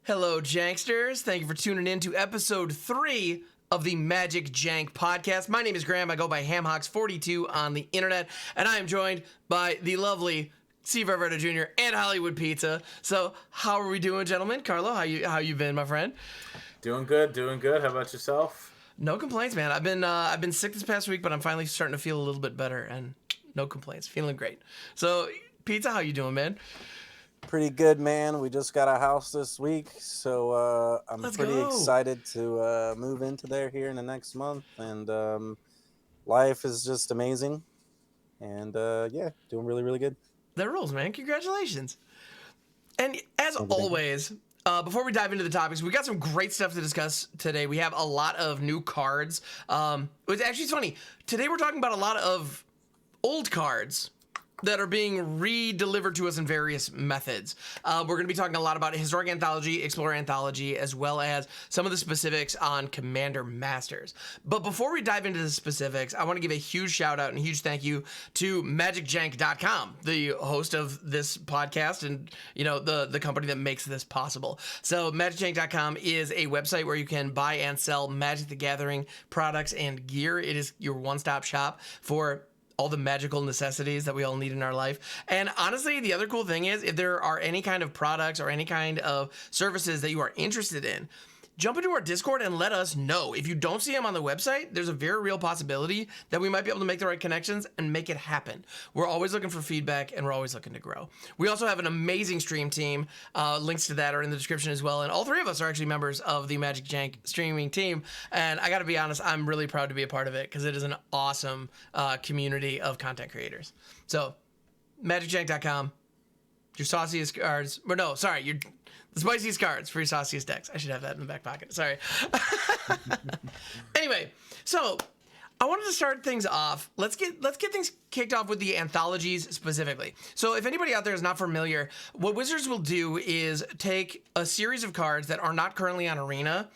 Hello, Janksters. Thank you for tuning in to episode 3 of the MagicJank Podcast. My name is Graham. I go by HamHawks42 on the internet, and I am joined by the lovely Steve Alberto Jr. and Hollywood Pizza. So, how are we doing, gentlemen? Carlo, how you been, my friend? Doing good. How about yourself? No complaints, man. I've been sick this past week, but I'm finally starting to feel a little bit better, and no complaints. Feeling great. So, Pizza, how you doing, man? Pretty good, man. We just got a house this week, so I'm Let's pretty go. excited to move into there here in the next month. And life is just amazing. And yeah, doing really, really good. That rules, man. Congratulations. And as always, before we dive into the topics, we got some great stuff to discuss today. We have a lot of new cards. It's actually funny. Today we're talking about a lot of old cards that are being re-delivered to us in various methods. We're going to be talking a lot about Historic Anthology, Explorer Anthology, as well as some of the specifics on Commander Masters. But before we dive into the specifics, I want to give a huge shout out and a huge thank you to MagicJank.com, the host of this podcast and, you know, the company that makes this possible. So MagicJank.com is a website where you can buy and sell Magic the Gathering products and gear. It is your one-stop shop for all the magical necessities that we all need in our life. And honestly, the other cool thing is if there are any kind of products or any kind of services that you are interested in, jump into our Discord and let us know. If you don't see them on the website, there's a very real possibility that we might be able to make the right connections and make it happen. We're always looking for feedback and we're always looking to grow. We also have an amazing stream team. Links to that are in the description as well. And all three of us are actually members of the MagicJank streaming team. And I got to be honest, I'm really proud to be a part of it because it is an awesome community of content creators. So MagicJank.com, your sauciest cards, or no, sorry, the spiciest cards for your sauciest decks. I should have that in the back pocket. Sorry. Anyway, so I wanted to start things off. Let's get things kicked off with the anthologies specifically. So if anybody out there is not familiar, what Wizards will do is take a series of cards that are not currently on Arena,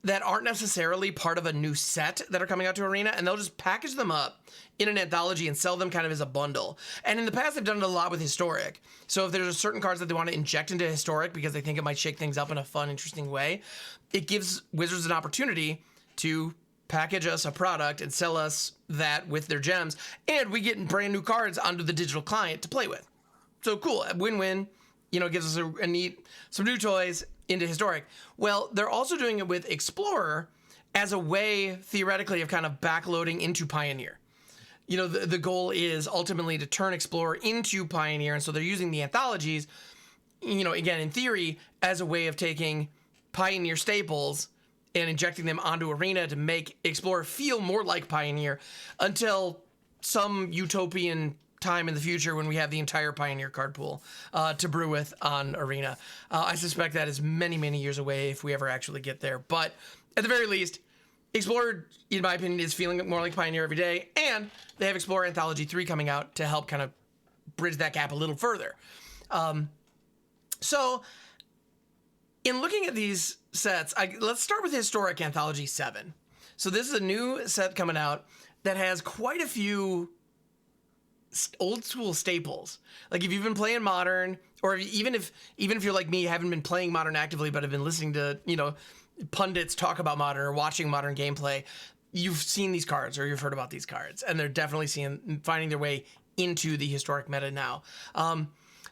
that aren't necessarily part of a new set that are coming out to Arena, and they'll just package them up in an anthology and sell them kind of as a bundle. And in the past, they've done it a lot with Historic. So if there's certain cards that they want to inject into Historic because they think it might shake things up in a fun, interesting way, it gives Wizards an opportunity to package us a product and sell us that with their gems, and we get brand new cards onto the digital client to play with. So cool, win-win. You know, gives us some new toys into Historic. Well, they're also doing it with Explorer as a way, theoretically, of kind of backloading into Pioneer. You know, the goal is ultimately to turn Explorer into Pioneer, and so they're using the anthologies, you know, again, in theory, as a way of taking Pioneer staples and injecting them onto Arena to make Explorer feel more like Pioneer until some utopian time in the future when we have the entire Pioneer card pool to brew with on Arena. I suspect that is many, many years away if we ever actually get there. But at the very least, Explorer, in my opinion, is feeling more like Pioneer every day. And they have Explorer Anthology 3 coming out to help kind of bridge that gap a little further. So in looking at these sets, let's start with Historic Anthology 7. So this is a new set coming out that has quite a few old school staples. Like if you've been playing Modern, or even if you're like me, haven't been playing Modern actively, but have been listening to, you know, pundits talk about Modern or watching Modern gameplay, you've seen these cards or you've heard about these cards, and they're definitely finding their way into the Historic meta now.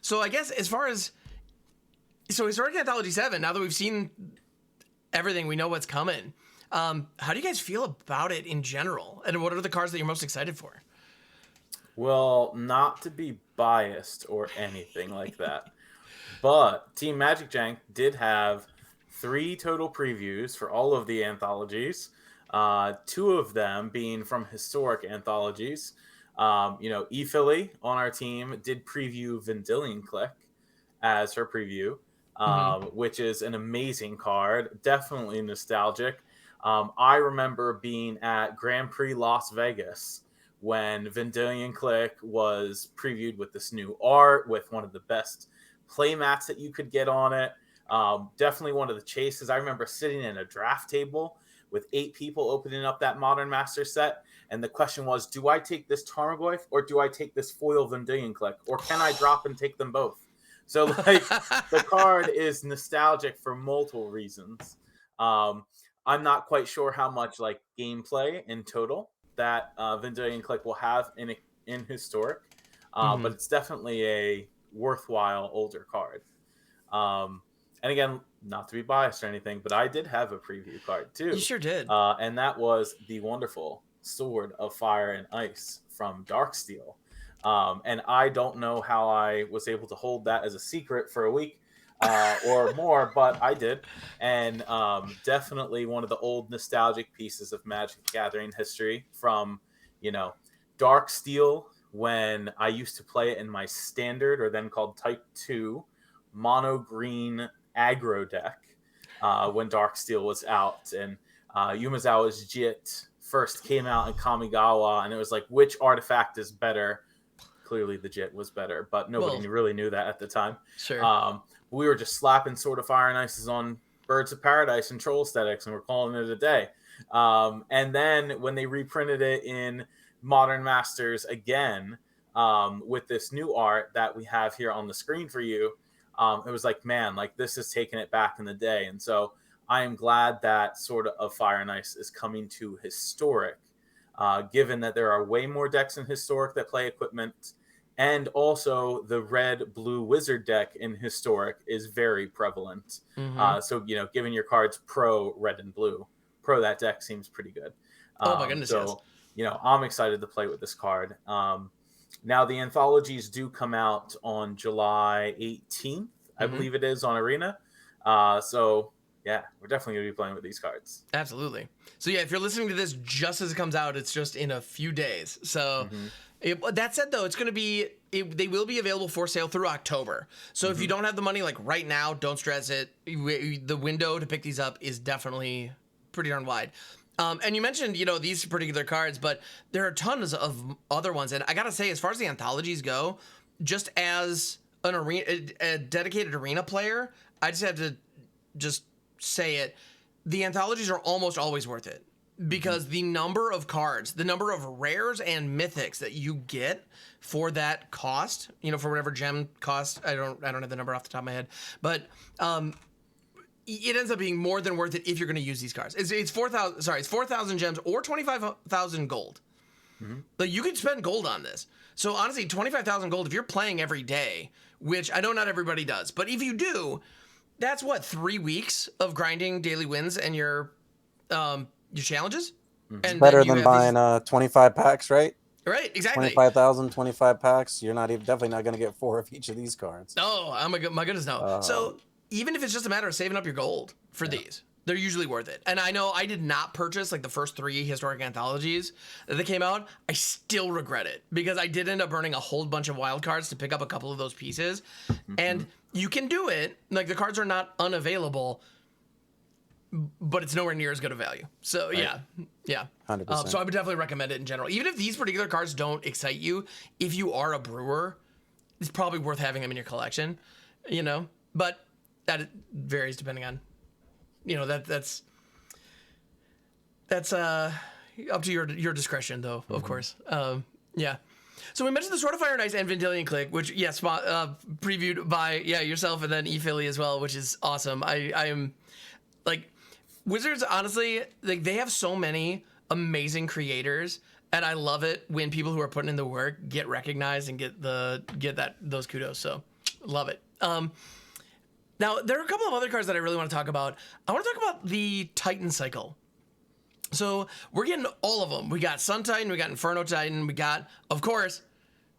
So I guess Historic Anthology 7, now that we've seen everything, we know what's coming. How do you guys feel about it in general? And what are the cards that you're most excited for? Well, not to be biased or anything like that, but Team MagicJank did have 3 total previews for all of the anthologies, 2 of them being from Historic Anthologies. You know, E-Philly on our team did preview Vendilion Click as her preview, which is an amazing card, definitely nostalgic. I remember being at Grand Prix Las Vegas when Vendilion Click was previewed with this new art, with one of the best playmats that you could get on it. Definitely one of the chases. I remember sitting in a draft table with 8 people opening up that Modern Master set, and the question was, do I take this Tarmogoyf or do I take this foil Vendilion Click, or can I drop and take them both? So like the card is nostalgic for multiple reasons. I'm not quite sure how much like gameplay in total that Vendilion Click will have in Historic, but it's definitely a worthwhile older card. And again, not to be biased or anything, but I did have a preview card too. You sure did. And that was the wonderful Sword of Fire and Ice from Darksteel. And I don't know how I was able to hold that as a secret for a week or more, but I did. And definitely one of the old nostalgic pieces of Magic the Gathering history from, Darksteel, when I used to play it in my standard, or then called Type 2, mono green aggro deck when Darksteel was out. And Yumezawa's Jit first came out in Kamigawa, and it was like, which artifact is better? Clearly the Jit was better, but nobody really knew that at the time. Sure. We were just slapping Sword of Fire and Ices on Birds of Paradise and Troll Aesthetics, and we're calling it a day. And then when they reprinted it in Modern Masters again, with this new art that we have here on the screen for you, it was like, man, like this is taking it back in the day. And so I am glad that Sword of Fire and Ice is coming to Historic, given that there are way more decks in Historic that play equipment. And also the red-blue wizard deck in Historic is very prevalent. So, giving your cards pro red and blue, pro that deck seems pretty good. Oh my goodness, so, I'm excited to play with this card. Now, the anthologies do come out on July 18th, I believe it is, on Arena. So, yeah, we're definitely going to be playing with these cards. Absolutely. So, yeah, if you're listening to this just as it comes out, it's just in a few days. So, that said, though, it's going to be... they will be available for sale through October. So if you don't have the money, like right now, don't stress it. The window to pick these up is definitely pretty darn wide. And you mentioned, these particular cards, but there are tons of other ones. And I got to say, as far as the anthologies go, just as a dedicated arena player, I just have to just say it. The anthologies are almost always worth it. Because the number of cards, the number of rares and mythics that you get for that cost, for whatever gem cost, I don't have the number off the top of my head, but it ends up being more than worth it if you're going to use these cards. It's 4,000 gems or 25,000 gold. But you could spend gold on this. So honestly, 25,000 gold if you're playing every day, which I know not everybody does, but if you do, that's 3 weeks of grinding daily wins and your challenges. And better than buying 25 packs, right? Right, exactly. 25,000, 25 packs. You're definitely not going to get 4 of each of these cards. Oh, my goodness, no. So even if it's just a matter of saving up your gold for these, they're usually worth it. And I know I did not purchase the first 3 historic anthologies that came out. I still regret it because I did end up burning a whole bunch of wild cards to pick up a couple of those pieces. And you can do it. Like the cards are not unavailable, but it's nowhere near as good a value. So yeah. 100%. So I would definitely recommend it in general. Even if these particular cards don't excite you, if you are a brewer, it's probably worth having them in your collection, but that varies depending on, that's up to your discretion though, of course. Yeah. So we mentioned the Sword of Fire and Ice and Vendilion Click, which previewed by yourself and then ePhilly as well, which is awesome. I am like, Wizards, honestly, they have so many amazing creators, and I love it when people who are putting in the work get recognized and get those kudos. So, love it. Now, there are a couple of other cards that I really want to talk about. I want to talk about the Titan cycle. So, we're getting all of them. We got Sun Titan, we got Inferno Titan, we got, of course,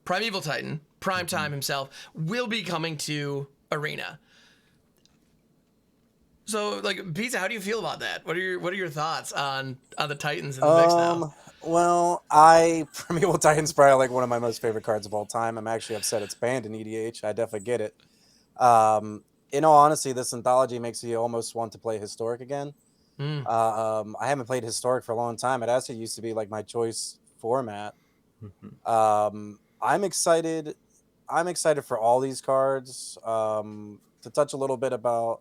Primeval Titan, Primetime himself, will be coming to Arena. So, Pizza, how do you feel about that? What are your thoughts on the Titans in the mix now? Well, Primeval Titan's probably one of my most favorite cards of all time. I'm actually upset it's banned in EDH. I definitely get it. In all honesty, this anthology makes you almost want to play Historic again. I haven't played Historic for a long time. It actually used to be my choice format. I'm excited. I'm excited for all these cards. To touch a little bit about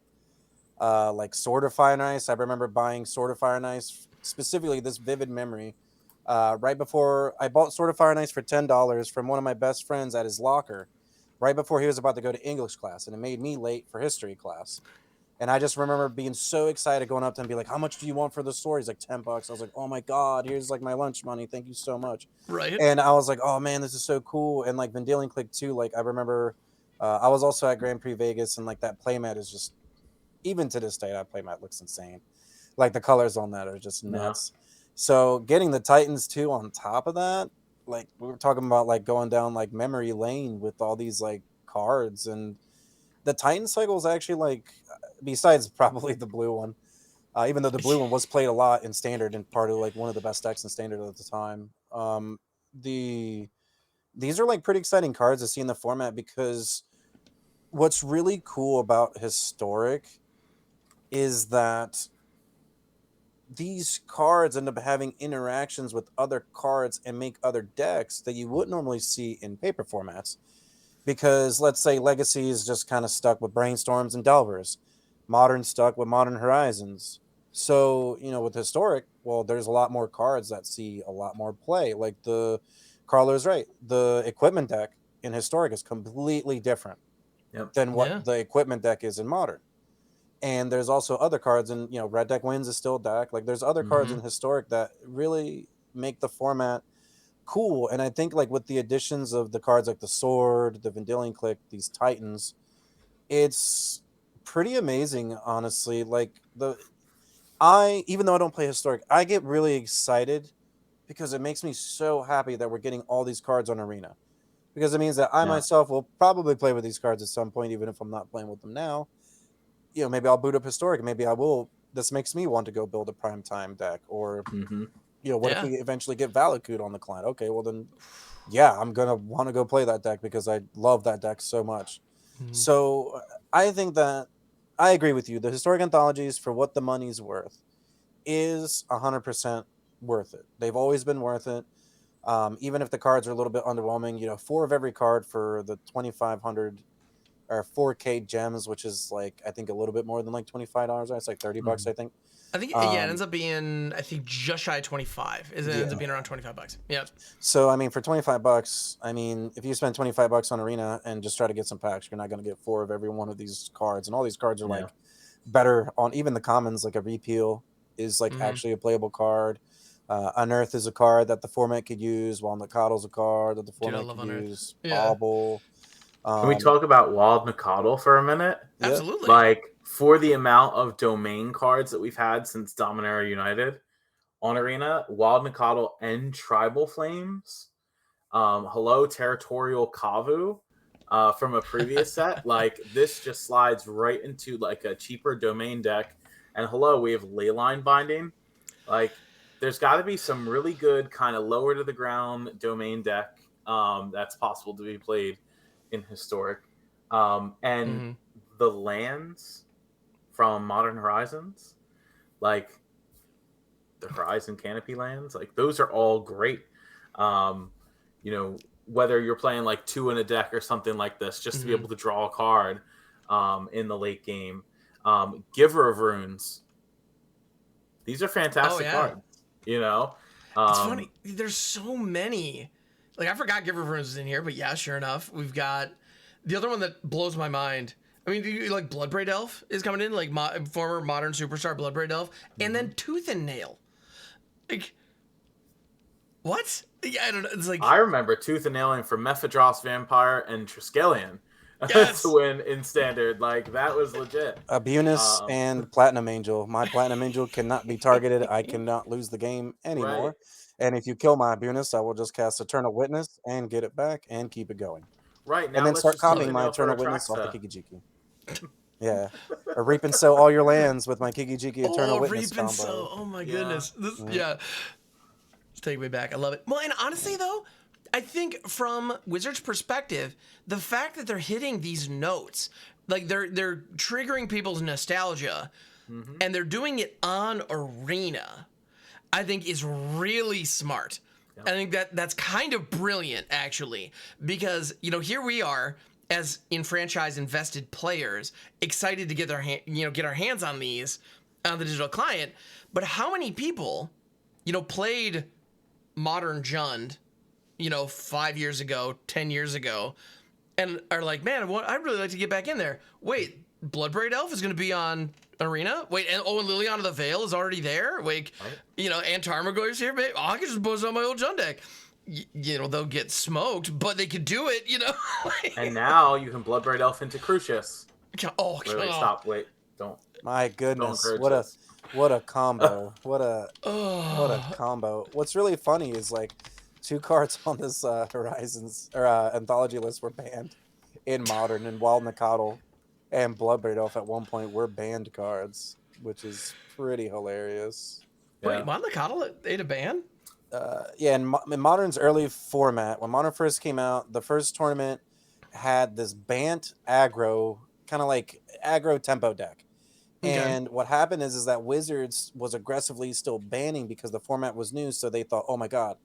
Sword of Fire and Ice. I remember buying Sword of Fire and Ice, specifically this vivid memory. Right before I bought Sword of Fire and Ice for $10 from one of my best friends at his locker right before he was about to go to English class, and it made me late for history class. And I just remember being so excited going up to him and be like, how much do you want for the store? He's like, $10. I was like, oh my God, here's like my lunch money. Thank you so much. Right. And I was like, oh man, this is so cool. And like Vendilion Click too, like I remember I was also at Grand Prix Vegas, and like that playmat is just, even to this day, that playmat looks insane. Like the colors on that are just nuts. So getting the Titans too on top of that, like we were talking about like going down like memory lane with all these like cards, and the Titan cycle is actually like, besides probably the blue one, even though the blue one was played a lot in standard and part of like one of the best decks in standard at the time. These are like pretty exciting cards to see in the format, because what's really cool about Historic is that these cards end up having interactions with other cards and make other decks that you wouldn't normally see in paper formats. Because let's say Legacy is just kind of stuck with Brainstorms and Delvers. Modern stuck with Modern Horizons. So, you know, with Historic, well, there's a lot more cards that see a lot more play. Like Carlo's right. The equipment deck in Historic is completely different than what the equipment deck is in Modern. And there's also other cards, and, you know, Red Deck Wins is still a deck. Like, there's other cards in Historic that really make the format cool. And I think like with the additions of the cards like the Sword, the Vendilion Click, these Titans, it's pretty amazing, honestly. Like even though I don't play Historic, I get really excited because it makes me so happy that we're getting all these cards on Arena, because it means that I myself will probably play with these cards at some point, even if I'm not playing with them now. You know, maybe I'll boot up Historic, maybe I will. This makes me want to go build a Primetime deck, or you know, what if we eventually get Valakut on the client? Okay, well then, yeah, I'm going to want to go play that deck because I love that deck so much. So I think that I agree with you. The Historic Anthologies, for what the money's worth, is 100% worth it. They've always been worth it. Even if the cards are a little bit underwhelming, you know, 4 of every card for the 2,500 or 4K gems, which is like, I think a little bit more than like $25. It's like $30, I think. I think, it ends up being, I think, just shy of 25. It ends up being around $25. Yeah. So, I mean, for $25, I mean, if you spend $25 on Arena and just try to get some packs, you're not going to get 4 of every one of these cards. And all these cards are like better on even the commons, like a Repeal is like actually a playable card. Unearth is a card that the format could use. Wild Nacatl a card that the format could use. Bauble. Can we talk about Wild Nacatl for a minute? Absolutely. Like, for the amount of domain cards that we've had since Dominaria United on Arena, Wild Nacatl and Tribal Flames, hello, Territorial Kavu from a previous set. Like, this just slides right into like a cheaper domain deck. And hello, we have Leyline Binding. Like, there's got to be some really good kind of lower to the ground domain deck that's possible to be played in Historic. And the lands from Modern Horizons, like the Horizon Canopy lands, like those are all great. You know, whether you're playing like 2 in a deck or something like this, just to be able to draw a card in the late game. Giver of Runes, these are fantastic cards. You know, it's funny. There's so many. Like, I forgot Giver of Runes is in here, but yeah, sure enough, we've got the other one that blows my mind. I mean, like Bloodbraid Elf is coming in, like former Modern superstar Bloodbraid Elf, and then Tooth and Nail. Like, what? Yeah, I don't know. It's like, I remember Tooth and Nailing for Mephidros Vampire and Triskelion to win in Standard. Like, that was legit. Abunus and Platinum Angel. My Platinum Angel cannot be targeted. I cannot lose the game anymore. Right. And if you kill my Abunus, I will just cast Eternal Witness and get it back and keep it going. Right. Now And then start copying my Eternal Witness off the Kiki-Jiki. Yeah. Or reap and sow all your lands with my Kiki-Jiki Eternal Witness reap and combo. sow. Oh my goodness. This, Let's take me back. I love it. Well, and honestly though, I think from Wizards' perspective, the fact that they're hitting these notes, like they're triggering people's nostalgia, and they're doing it on Arena, I think is really smart. I think that's kind of brilliant, actually, because, you know, here we are as in-franchise invested players, excited to get get our hands on these on the digital client. But how many people, you know, played Modern Jund, you know, 5 years ago, 10 years ago, and are like, man, I'd really like to get back in there. Wait, Bloodbraid Elf is going to be on Arena? Wait, and Liliana the Veil is already there? Wait, and Tarmogoyf's here? Oh, I could just buzz on my old Jund deck. They'll get smoked, but they could do it, And now you can Bloodbraid Elf into Crucius. Oh, wait, stop. Wait, don't. My goodness, Don't what a combo. What a combo. What's really funny is like 2 cards on this Horizons or Anthology list were banned in Modern, and Wild Nacatl and Bloodbraid Elf at one point were banned cards, which is pretty hilarious. Wait, Wild Nacatl ate a ban? Yeah, in Modern's early format, when Modern first came out, the first tournament had this Bant aggro, kind of like aggro tempo deck. Okay. And what happened is that Wizards was aggressively still banning because the format was new, so they thought, oh my god,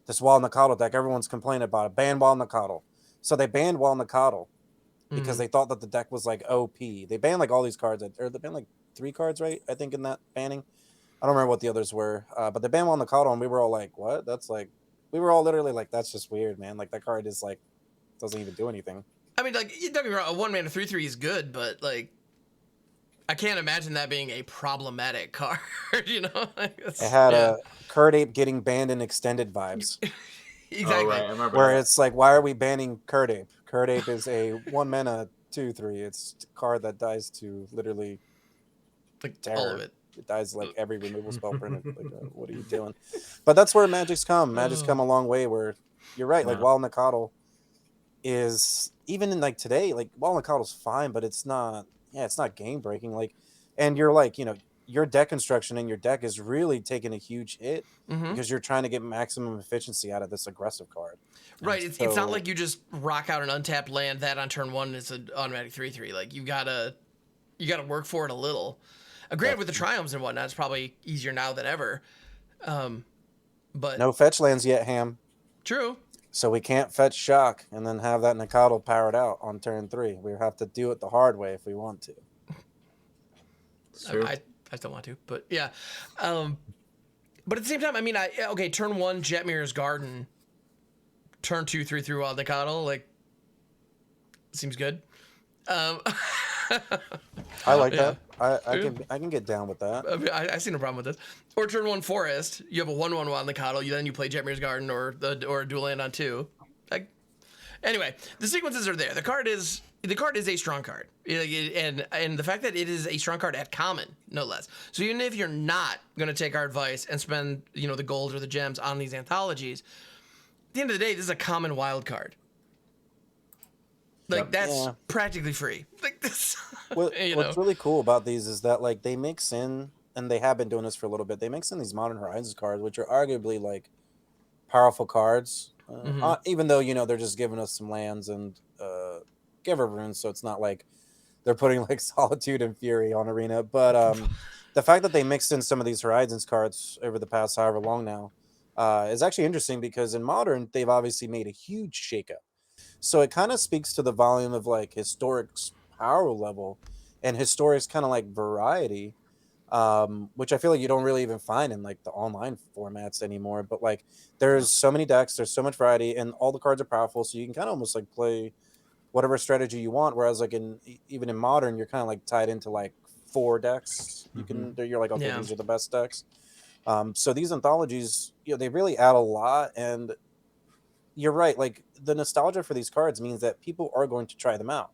this Wild Nacatl deck, everyone's complaining about it. Ban Wild Nacatl. So they banned Wild Nacatl because they thought that the deck was like OP. They banned like all these cards, or they banned like 3 cards, right? I think in that banning. I don't remember what the others were, but they banned Wild Nacatl, and we were all like, what? That's like, we were all literally like, that's just weird, man. Like that card is like, doesn't even do anything. I mean, like, don't get me wrong, a 1-mana 3/3 is good, but like, I can't imagine that being a problematic card, It had a Curd Ape getting banned in extended vibes. Exactly. Oh, right. I remember where that. it's like, why are we banning Curd Ape? Curd Ape is a 1-mana 2/3. It's a card that dies to literally like terror. All of it. It dies like every removal spell print. Like, what are you doing? But that's where Magic's come. Magic's come a long way. Where you're right. Like Wild Nacatl is even in like today. Like Wild Nacatl's fine, but it's not. Yeah, it's not game breaking. Like, and you're like, your deck construction in your deck is really taking a huge hit because you're trying to get maximum efficiency out of this aggressive card. Right. It's not like you just rock out an untapped land that on turn 1 is an automatic 3/3. Like you gotta work for it a little. Granted, with the triumphs and whatnot, it's probably easier now than ever. But no fetch lands yet, Ham. True. So we can't fetch Shock and then have that Nacatl powered out on turn 3. We have to do it the hard way if we want to. I still want to, but yeah. But at the same time, I mean, turn 1, Jetmir's Garden. Turn 2, 3 through Wild Nacatl, like, seems good. I like that. I can get down with that. I mean, I see no problem with this. Or turn 1 Forest. You have a 1/1 Wild Nacatl. Then you play Jetmir's Garden or a dual land on 2. Like, anyway, the sequences are there. The card is a strong card, and the fact that it is a strong card at common, no less. So even if you're not going to take our advice and spend the gold or the gems on these anthologies, at the end of the day, this is a common wild card. Like that's practically free. Like this. What's really cool about these is that like they mix in, and they have been doing this for a little bit. They mix in these Modern Horizons cards, which are arguably like powerful cards, even though they're just giving us some lands and Giver runes, so it's not like they're putting like Solitude and Fury on Arena. But the fact that they mixed in some of these Horizons cards over the past however long now is actually interesting because in Modern they've obviously made a huge shakeup. So it kind of speaks to the volume of like Historic's power level and Historic's kind of like variety, which I feel like you don't really even find in like the online formats anymore. But like there's so many decks, there's so much variety, and all the cards are powerful, so you can kind of almost like play whatever strategy you want. Whereas like even in Modern, you're kind of like tied into like 4 decks. You're like, okay, these are the best decks. So these anthologies, they really add a lot, and you're right. Like the nostalgia for these cards means that people are going to try them out.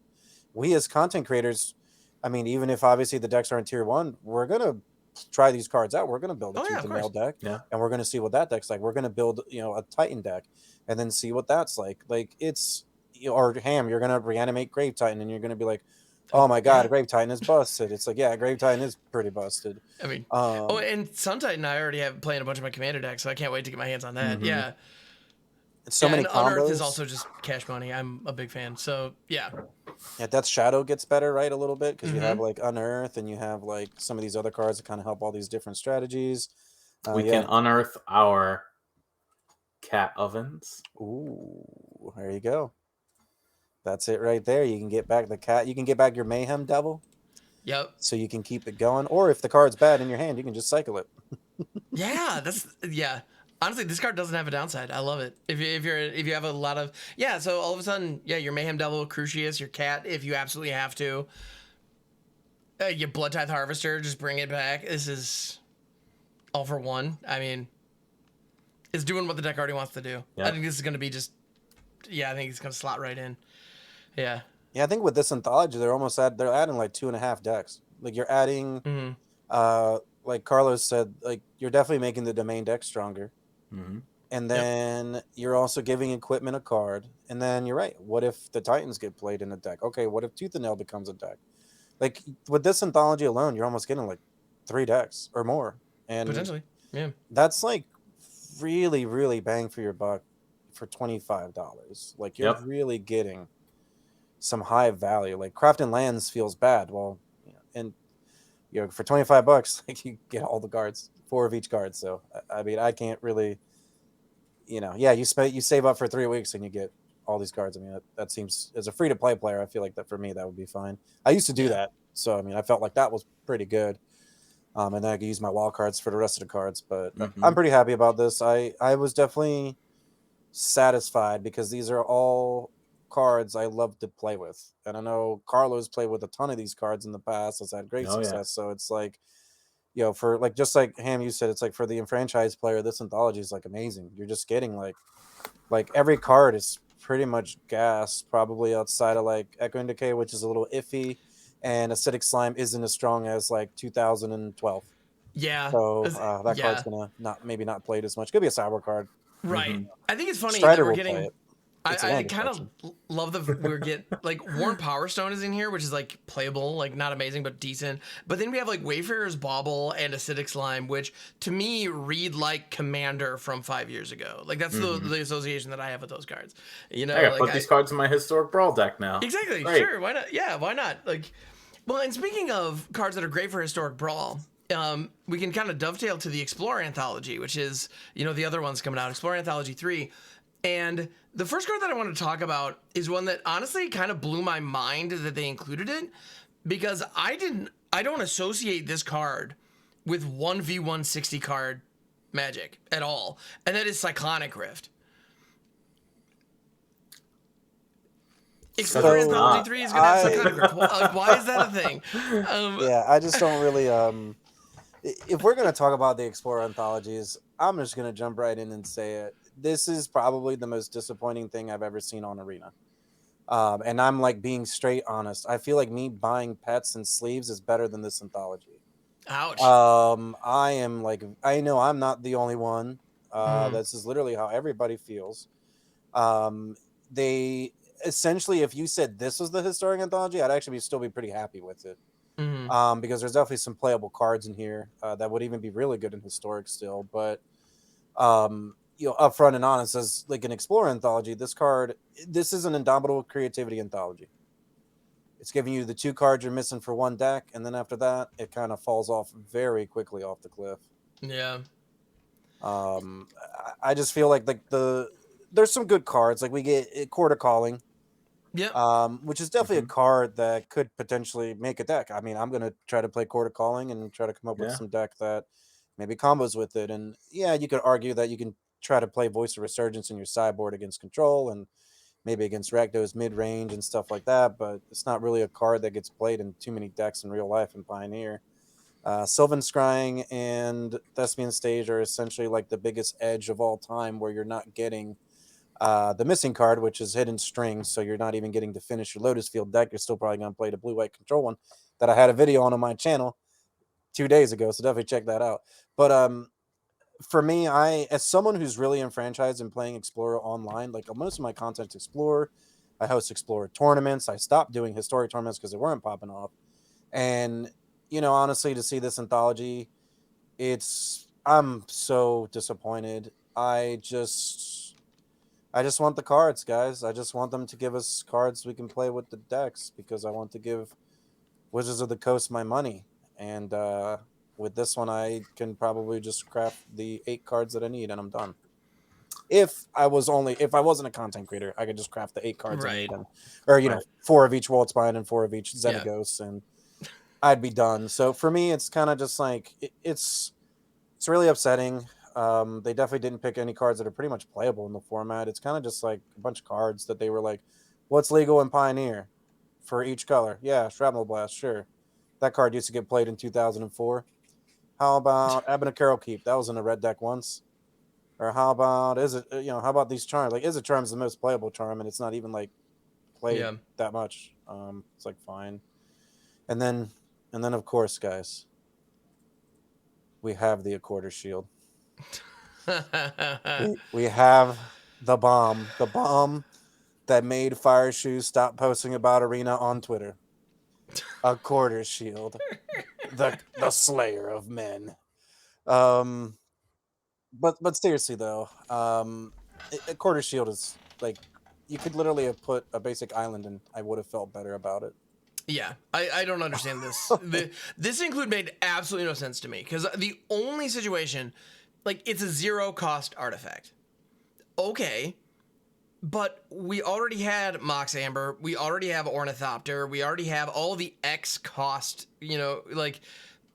We as content creators, I mean, even if obviously the decks are in tier 1, we're going to try these cards out. We're going to build a Tooth and Nail deck, and we're going to see what that deck's like. We're going to build, a Titan deck and then see what that's like. Like it's, or Ham, you're going to reanimate Grave Titan and you're going to be like, oh my God, Grave Titan is busted. It's like, yeah, Grave Titan is pretty busted. I mean, and Sun Titan I already have playing a bunch of my commander decks, so I can't wait to get my hands on that. Yeah. So many combos. Unearth is also just cash money. I'm a big fan. So yeah. Yeah, Death Shadow gets better, right, a little bit because you have like Unearth and you have like some of these other cards that kind of help all these different strategies. We can unearth our cat ovens. Ooh, there you go. That's it right there. You can get back the cat. You can get back your Mayhem Devil. Yep. So you can keep it going. Or if the card's bad in your hand, you can just cycle it. Yeah, Honestly, this card doesn't have a downside. I love it. If you have a lot of so all of a sudden your Mayhem Devil, Crucius, your Cat, if you absolutely have to, your Blood Tithe Harvester, just bring it back. This is all for one. I mean, it's doing what the deck already wants to do. Yeah. I think this is gonna be just I think it's gonna slot right in. Yeah. Yeah, I think with this anthology, they're adding like 2.5 decks. Like you're adding, like Carlos said, like you're definitely making the domain deck stronger. Mm-hmm. And then you're also giving equipment a card. And then you're right. What if the Titans get played in a deck? Okay, what if Tooth and Nail becomes a deck? Like with this anthology alone, you're almost getting like 3 decks or more. And Potentially. Yeah. that's like really, really bang for your buck for $25. Like you're really getting some high value. Like Crafting Lands feels bad. Well, and for $25, like you get all the cards, 4 of each card. So I mean, I can't really, you save up for 3 weeks and you get all these cards. I mean, that seems, as a free to play player, I feel like that for me that would be fine. I used to do that, so I mean, I felt like that was pretty good. And then I could use my wild cards for the rest of the cards. But I'm pretty happy about this. I was definitely satisfied because these are all cards I love to play with, and I know Carlos played with a ton of these cards in the past, has had great success. So it's like, for like, just like Ham, you said, it's like for the enfranchised player, this anthology is like amazing. You're just getting like every card is pretty much gas, probably outside of like Echoing Decay, which is a little iffy, and Acidic Slime isn't as strong as like 2012. Yeah. So that card's gonna not played as much. Could be a cyber card. Right. I think it's funny Strider that we're will getting. play it. I kind of love we're getting like Worn Power Stone is in here, which is like playable, like not amazing but decent. But then we have like Wayfarer's Bauble and Acidic Slime, which to me read like Commander from 5 years ago. Like that's the association that I have with those cards. I gotta put these cards in my Historic Brawl deck now. Exactly. Great. Sure. Why not? Yeah. Why not? Like, well, and speaking of cards that are great for Historic Brawl. We can kind of dovetail to the Explorer Anthology, which is, the other one's coming out, Explorer Anthology 3. And the first card that I want to talk about is one that honestly kind of blew my mind that they included it, because I don't associate this card with 1v160 card Magic at all. And that is Cyclonic Rift. Explorer Anthology 3 is going to have Cyclonic Rift. Why is that a thing? I just don't really... if we're going to talk about the Explorer Anthologies, I'm just going to jump right in and say it. This is probably the most disappointing thing I've ever seen on Arena. And I'm like being straight honest. I feel like me buying pets and sleeves is better than this anthology. Ouch. I know I'm not the only one. This is literally how everybody feels. They essentially, if you said this was the Historic Anthology, I'd actually still be pretty happy with it. Because there's definitely some playable cards in here that would even be really good in Historic still. But upfront and honest, as like an Explorer Anthology, this is an Indomitable Creativity Anthology. It's giving you the 2 cards you're missing for one deck, and then after that, it kind of falls off very quickly off the cliff. Yeah. I just feel like there's some good cards. Like we get Court of Calling. Yeah. Which is definitely a card that could potentially make a deck. I mean, I'm gonna try to play Court of Calling and try to come up with some deck that maybe combos with it. And you could argue that you can try to play Voice of Resurgence in your sideboard against Control and maybe against Rakdos mid-range and stuff like that, but it's not really a card that gets played in too many decks in real life in Pioneer. Sylvan Scrying and Thespian Stage are essentially like the biggest edge of all time, where you're not getting the missing card, which is Hidden Strings, so you're not even getting to finish your Lotus Field deck. You're still probably going to play the blue-white control one that I had a video on my channel 2 days ago, so definitely check that out. But for me, as someone who's really enfranchised and playing Explorer online, like most of my content's Explorer. I host Explorer tournaments. I stopped doing Historic tournaments because they weren't popping off. And, honestly, to see this anthology, I'm so disappointed. I just want the cards, guys. I just want them to give us cards we can play with the decks, because I want to give Wizards of the Coast my money. And with this one, I can probably just craft the 8 cards that I need, and I'm done. If I wasn't a content creator, I could just craft the 8 cards I need, or 4 of each Waltzbind and 4 of each Xenagos, and I'd be done. So for me, it's kind of just like it's really upsetting. They definitely didn't pick any cards that are pretty much playable in the format. It's kind of just like a bunch of cards that they were like, what's legal in Pioneer for each color? Yeah, Shrapnel Blast, sure. That card used to get played in 2004. How about Abenakero Keep? That was in a red deck once. Or how about how about these charms? Like, Is It Charm's the most playable charm, and it's not even like played Yeah. that much. It's like fine. And then of course, guys, we have the Accorder Shield. We have the bomb that made Fire Shoes stop posting about Arena on Twitter. Accorder Shield, the slayer of men. But seriously though, Accorder Shield is like, you could literally have put a basic island and I would have felt better about it. Yeah, I don't understand this. This include made absolutely no sense to me, because the only situation, like, it's a 0 cost artifact. Okay, but we already had Mox Amber, we already have Ornithopter, we already have all the X cost, like,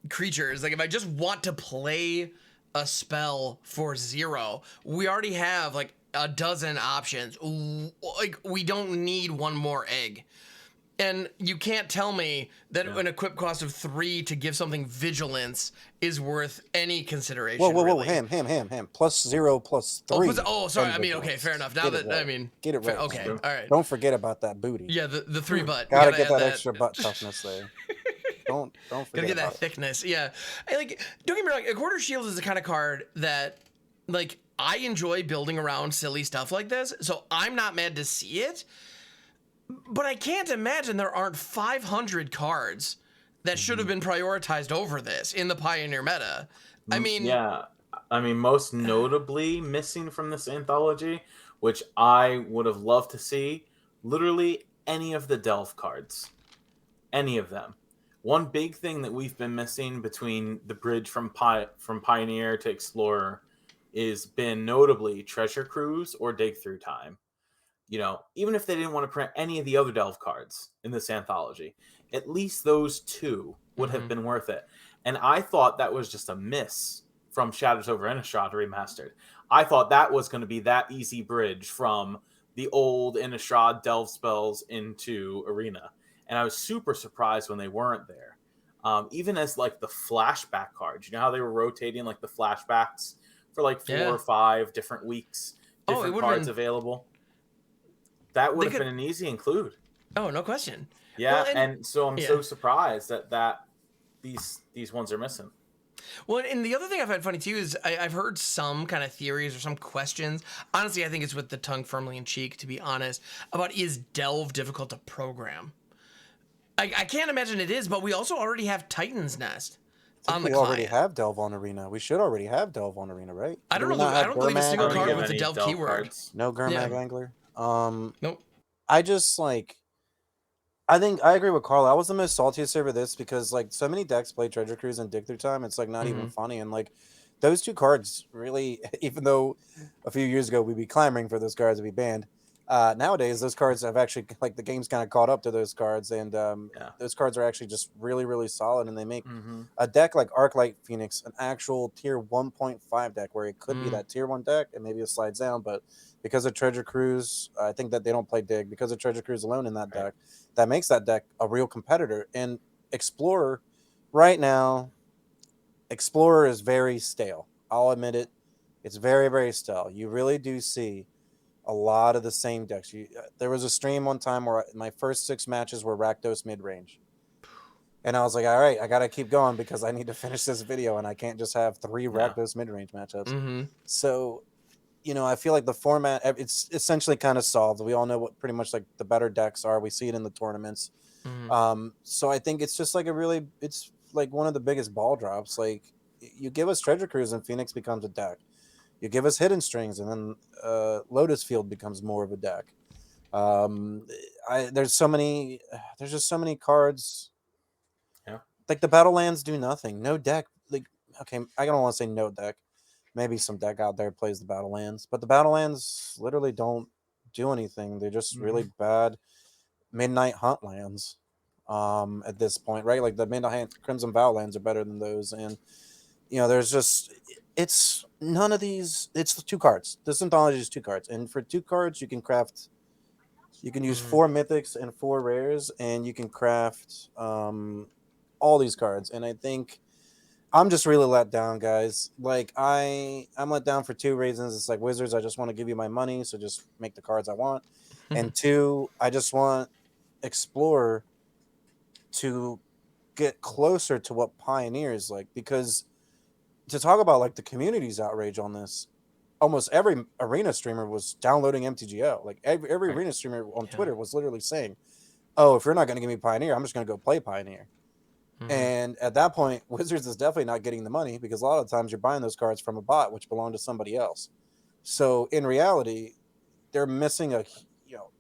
creatures. Like, if I just want to play a spell for 0, we already have like a dozen options. Like, we don't need one more egg. And you can't tell me that an equip cost of 3 to give something vigilance is worth any consideration. Whoa, really. Ham. +0, +3. Sorry. I mean, okay, fair enough. Now that, I mean, get it right. Okay, all right. Don't forget about that booty. Yeah, the 3 butt. Gotta get that extra butt toughness there. Don't forget. Gotta get that it. thickness. Yeah, like, don't get me wrong. Accorder Shield is the kind of card that, like, I enjoy building around silly stuff like this, so I'm not mad to see it. But I can't imagine there aren't 500 cards that should have been prioritized over this in the Pioneer meta. I mean... Yeah. I mean, most notably missing from this anthology, which I would have loved to see, literally any of the Delve cards. Any of them. One big thing that we've been missing between the bridge from Pioneer to Explorer is been notably Treasure Cruise or Dig Through Time. Even if they didn't want to print any of the other Delve cards in this anthology, at least those 2 would have been worth it. And I thought that was just a miss from Shadows over Innistrad Remastered. I thought that was going to be that easy bridge from the old Innistrad Delve spells into Arena. And I was super surprised when they weren't there. Even as, like, the flashback cards. You know how they were rotating, like, the flashbacks for, like, 4 or 5 different weeks? Different cards available. That would have been an easy include. Oh, no question. Yeah, well, and so I'm so surprised that these ones are missing. Well, and the other thing I find funny too is I've heard some kind of theories or some questions. Honestly, I think it's with the tongue firmly in cheek, to be honest, about, is Delve difficult to program? I can't imagine it is, but we also already have Titan's Nest on the client. We already have Delve on Arena. We should already have Delve on Arena, right? I don't know. I don't believe a single card with the Delve keyword. Cards. No Gurmag Angler. Nope. I just I think I agree with Carl. I was the most saltiest over this because, like, so many decks play Treasure Cruise and Dig Through Time. It's like not even funny. And, like, those 2 cards really, even though a few years ago we'd be clamoring for those cards to be banned, nowadays those cards have actually, like, the game's kind of caught up to those cards, and those cards are actually just really, really solid, and they make a deck like Arclight Phoenix an actual tier 1.5 deck, where it could be that tier 1 deck and maybe it slides down, but because of Treasure Cruise, I think that they don't play Dig, because of Treasure Cruise alone in that deck, that makes that deck a real competitor. And Explorer, right now, Explorer is very stale. I'll admit it. It's very, very stale. You really do see a lot of the same decks. There was a stream one time where my first 6 matches were Rakdos mid-range. And I was like, all right, I got to keep going because I need to finish this video, and I can't just have 3 Rakdos mid-range matchups. So, I feel like the format, it's essentially kind of solved. We all know what pretty much, like, the better decks are. We see it in the tournaments. So I think it's just like it's like one of the biggest ball drops. Like, you give us Treasure Cruise and Phoenix becomes a deck. You give us Hidden Strings and then Lotus Field becomes more of a deck. There's just so many cards. Yeah. Like, the Battle Lands do nothing. No deck. Like, okay, I don't want to say no deck. Maybe some deck out there plays the Battle Lands, but the Battle Lands literally don't do anything. They're just really bad Midnight Hunt lands at this point, right? Like, the Midnight Crimson Vow lands are better than those, and there's just it's none of these. It's 2 cards. This anthology is 2 cards, and for 2 cards, you can craft. You can use 4 mythics and 4 rares, and you can craft all these cards. And I think I'm just really let down, guys. Like I'm let down for 2 reasons. It's like Wizards, I just want to give you my money, so just make the cards I want. And 2, I just want Explorer to get closer to what Pioneer is like, because to talk about like the community's outrage on this, almost every arena streamer was downloading MTGO. Like every arena streamer on Twitter was literally saying, "Oh, if you're not going to give me Pioneer, I'm just going to go play Pioneer." And at that point, Wizards is definitely not getting the money, because a lot of times you're buying those cards from a bot, which belong to somebody else. So in reality, they're missing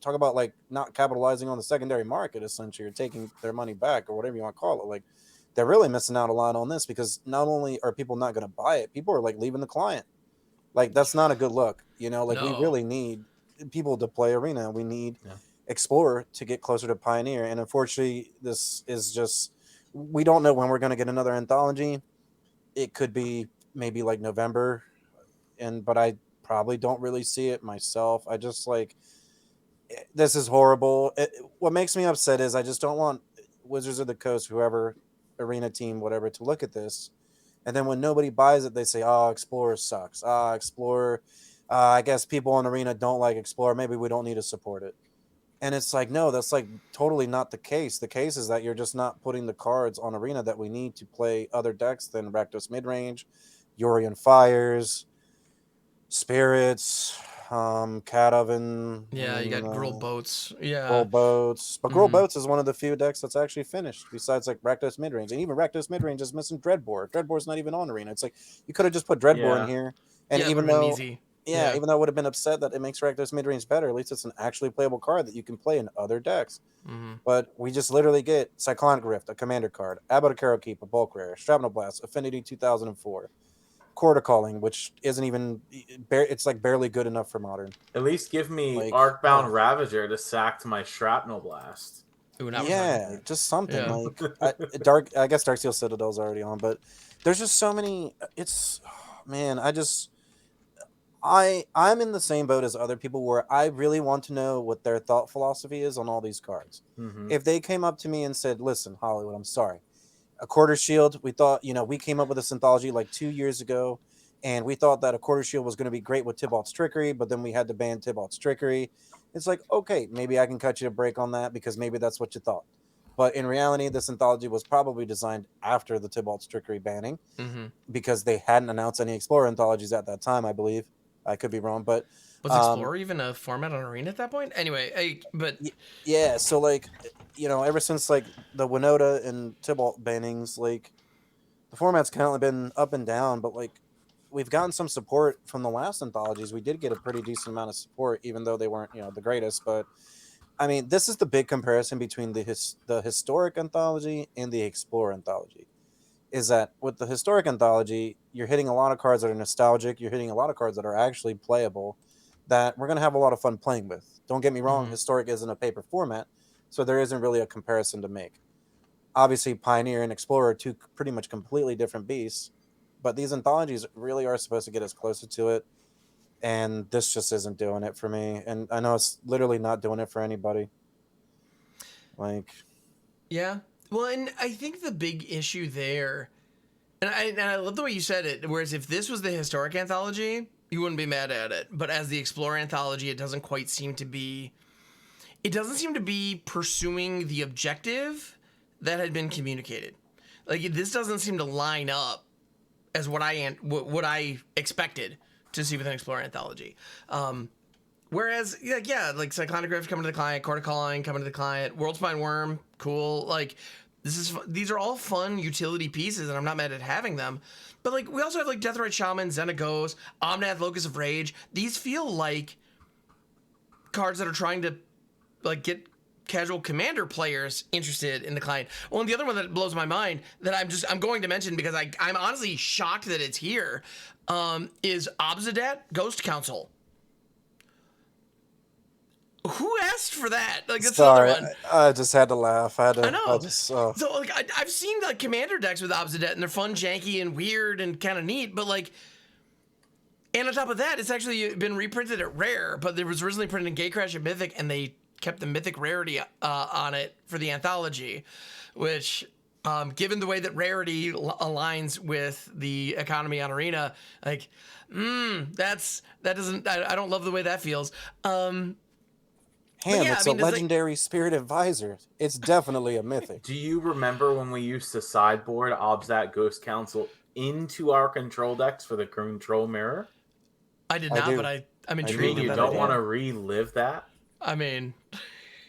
talk about like not capitalizing on the secondary market. Essentially, you're taking their money back, or whatever you want to call it. Like, they're really missing out a lot on this, because not only are people not going to buy it, people are like leaving the client. Like, that's not a good look. Like, we really need people to play Arena. We need Explorer to get closer to Pioneer. And unfortunately, this is just, we don't know when we're going to get another anthology. It could be maybe like November, but I probably don't really see it myself. I just like, this is horrible. What makes me upset is I just don't want Wizards of the Coast, whoever, Arena team, whatever, to look at this, and then when nobody buys it, they say, "Oh, Explorer sucks. Explorer. I guess people in Arena don't like Explorer. Maybe we don't need to support it." And it's like, no, that's like totally not the case. The case is that you're just not putting the cards on Arena that we need to play other decks than Rakdos Midrange, Yorion Fires, Spirits, Cat Oven. Yeah, you got Gruul Boats. Yeah. Gruul Boats. But Gruul Boats is one of the few decks that's actually finished, besides like Rakdos Midrange. And even Rakdos Midrange is missing Dreadbore. Dreadbore's not even on Arena. It's like, you could have just put Dreadbore in here. And even though easy. even though I would have been upset that it makes Rakdos Midrange better, at least it's an actually playable card that you can play in other decks. But we just literally get Cyclonic Rift, a commander card, Apothecary Keep, a bulk rare, Shrapnel Blast, Affinity 2004. Quarter Calling, which isn't even, it's like barely good enough for Modern. At least give me Like, Arcbound Ravager to sack to my Shrapnel Blast. Ooh, just something like I guess Darksteel Citadel's already on, but there's just so many. It's man, I'm in the same boat as other people, where I really want to know what their thought philosophy is on all these cards. If they came up to me and said, "Listen, Hollywood, I'm sorry. A Quarter Shield, we thought, we came up with this anthology like 2 years ago, and we thought that a Quarter Shield was going to be great with Tybalt's Trickery, but then we had to ban Tybalt's Trickery." It's like, okay, maybe I can cut you a break on that, because maybe that's what you thought. But in reality, this anthology was probably designed after the Tybalt's Trickery banning, because they hadn't announced any Explorer anthologies at that time, I believe. I could be wrong, but was Explorer even a format on Arena at that point? Anyway, yeah, so like, ever since like the Winota and Tybalt bannings, like the format's kind of been up and down, but like we've gotten some support from the last anthologies. We did get a pretty decent amount of support, even though they weren't, the greatest. But I mean, this is the big comparison between the Historic Anthology and the Explorer Anthology. Is that with the Historic Anthology, you're hitting a lot of cards that are nostalgic. You're hitting a lot of cards that are actually playable, that we're going to have a lot of fun playing with. Don't get me wrong, Historic isn't a paper format, so there isn't really a comparison to make. Obviously, Pioneer and Explorer are two pretty much completely different beasts, but these anthologies really are supposed to get us closer to it, and this just isn't doing it for me. And I know it's literally not doing it for anybody. Like, yeah. Well, and I think the big issue there, and I love the way you said it, whereas if this was the Historic Anthology, you wouldn't be mad at it. But as the Explorer Anthology, it doesn't seem to be pursuing the objective that had been communicated. Like, this doesn't seem to line up as what I expected to see with an Explorer Anthology. Whereas, like Cyclonic Rift coming to the client, Quarter Calling coming to the client, Worldspine Worm, cool. Like, these are all fun utility pieces, and I'm not mad at having them. But like, we also have like Deathrite Shaman, Xenagos, Omnath, Locus of Rage. These feel like cards that are trying to like get casual commander players interested in the client. Well, and the other one that blows my mind that I'm going to mention, because I'm honestly shocked that it's here, is Obzedat Ghost Council. Who asked for that? Like, that's Sorry, another one. I just had to laugh. I had to. I know. So like, I've seen like commander decks with Obsidet, and they're fun, janky, and weird, and kind of neat. But like, and on top of that, it's actually been reprinted at Rare, but it was originally printed in Gatecrash and Mythic, and they kept the Mythic rarity on it for the Anthology, which, given the way that rarity aligns with the economy on Arena, like, that doesn't. I don't love the way that feels. it's a legendary Spirit Advisor. It's definitely a Mythic. Do you remember when we used to sideboard Obstat Ghost Council into our control decks for the control mirror? I did not, but I'm intrigued. You don't want to relive that? I mean,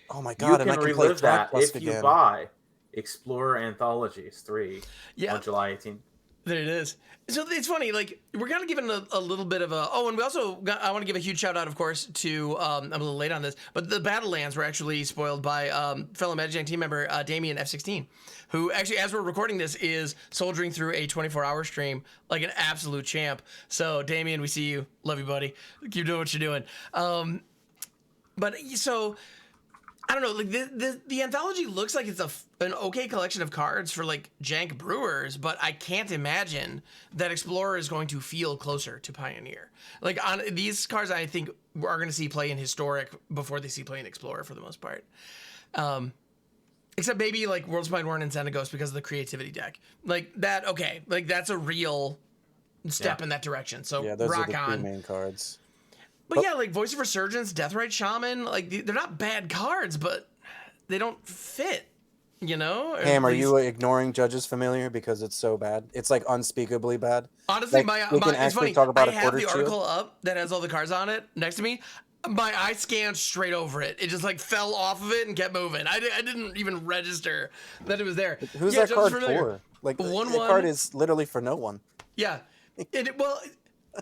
oh my god! You can relive that if you again. buy Explorer Anthologies 3 on July 18th. There it is. So it's funny, like, we're kind of giving a little bit of a... Oh, and we also... I want to give a huge shout out, of course, to... I'm a little late on this, but the Battlelands were actually spoiled by fellow MagicJank team member Damien F16, who actually, as we're recording this, is soldiering through a 24-hour stream like an absolute champ. So, Damien, we see you. Love you, buddy. Keep doing what you're doing. But, so... I don't know, like the anthology looks like it's an okay collection of cards for like jank brewers, but I can't imagine that Explorer is going to feel closer to Pioneer. Like on these cards, I think are going to see play in Historic before they see play in Explorer for the most part. Except maybe like World Spine Warren and Xenaghost because of the creativity deck. Like that, okay, like that's a real step in that direction. So yeah, those rock are the on. two main cards. But yeah, like Voice of Resurgence, Deathrite Shaman, like they're not bad cards, but they don't fit, you know? Ham, are you ignoring Judge's Familiar because it's so bad? It's like unspeakably bad. Honestly, like, it's funny. Talk about I have the article up that has all the cards on it next to me. My eye scanned straight over it. It just like fell off of it and kept moving. I didn't even register that it was there. Who's that card for? Like, the card is literally for no one. Yeah.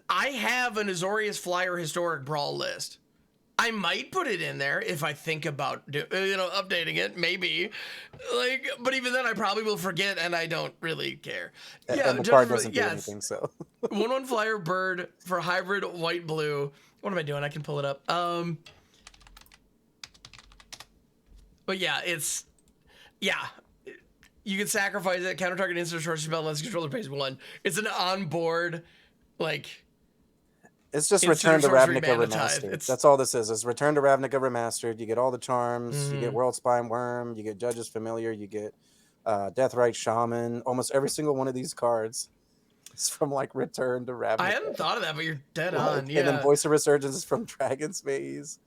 I have an Azorius Flyer Historic Brawl list. I might put it in there if I think about updating it, maybe. Like, but even then, I probably will forget, and I don't really care. Yeah, and the card doesn't do anything. So 1/1 Flyer Bird for hybrid white blue. What am I doing? I can pull it up. But yeah, you can sacrifice it. Counter target instant short spell unless the controller pays 1. It's an onboard. Like, it's just Return to Ravnica Remastered. That's all this is. It's Return to Ravnica Remastered. You get all the charms. You get World Spine Worm. You get Judge's Familiar. You get Deathrite Shaman. Almost every single one of these cards is from like Return to Ravnica. I hadn't thought of that, but you're dead on. Yeah. And then Voice of Resurgence is from Dragon's Maze.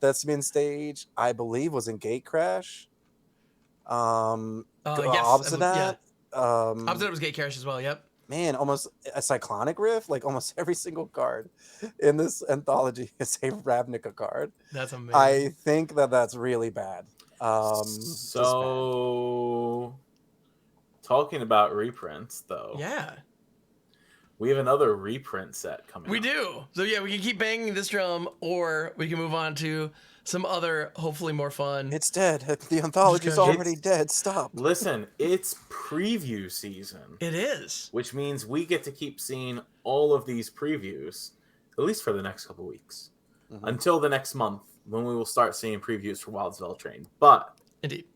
Thespian Stage, I believe, was in Gatecrash. Yes. Obsidat. Obsidat was Gatecrash as well. Yep. Man, almost a Cyclonic Rift. Like almost every single card in this anthology is a Ravnica card. That's amazing. I think that's really bad. So, talking about reprints, though. Yeah. We have another reprint set coming We up. do. So yeah, we can keep banging this drum, or we can move on to some other, hopefully more fun. It's dead. The anthology's already dead. Stop. Listen, it's preview season. It is. Which means we get to keep seeing all of these previews, at least for the next couple weeks. Mm-hmm. Until the next month, when we will start seeing previews for Wild Spell Train. But indeed,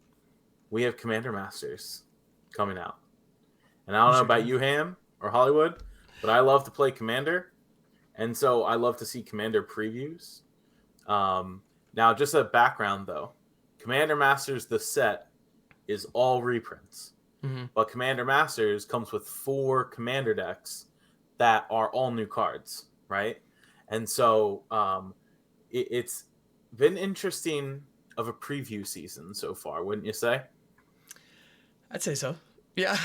we have Commander Masters coming out. And I don't know about you, Ham, or Hollywood, but I love to play Commander. And so I love to see Commander previews. Now, just a background, though. Commander Masters, the set, is all reprints. Mm-hmm. But Commander Masters comes with 4 Commander decks that are all new cards, right? And so it's been interesting of a preview season so far, wouldn't you say? I'd say so. Yeah.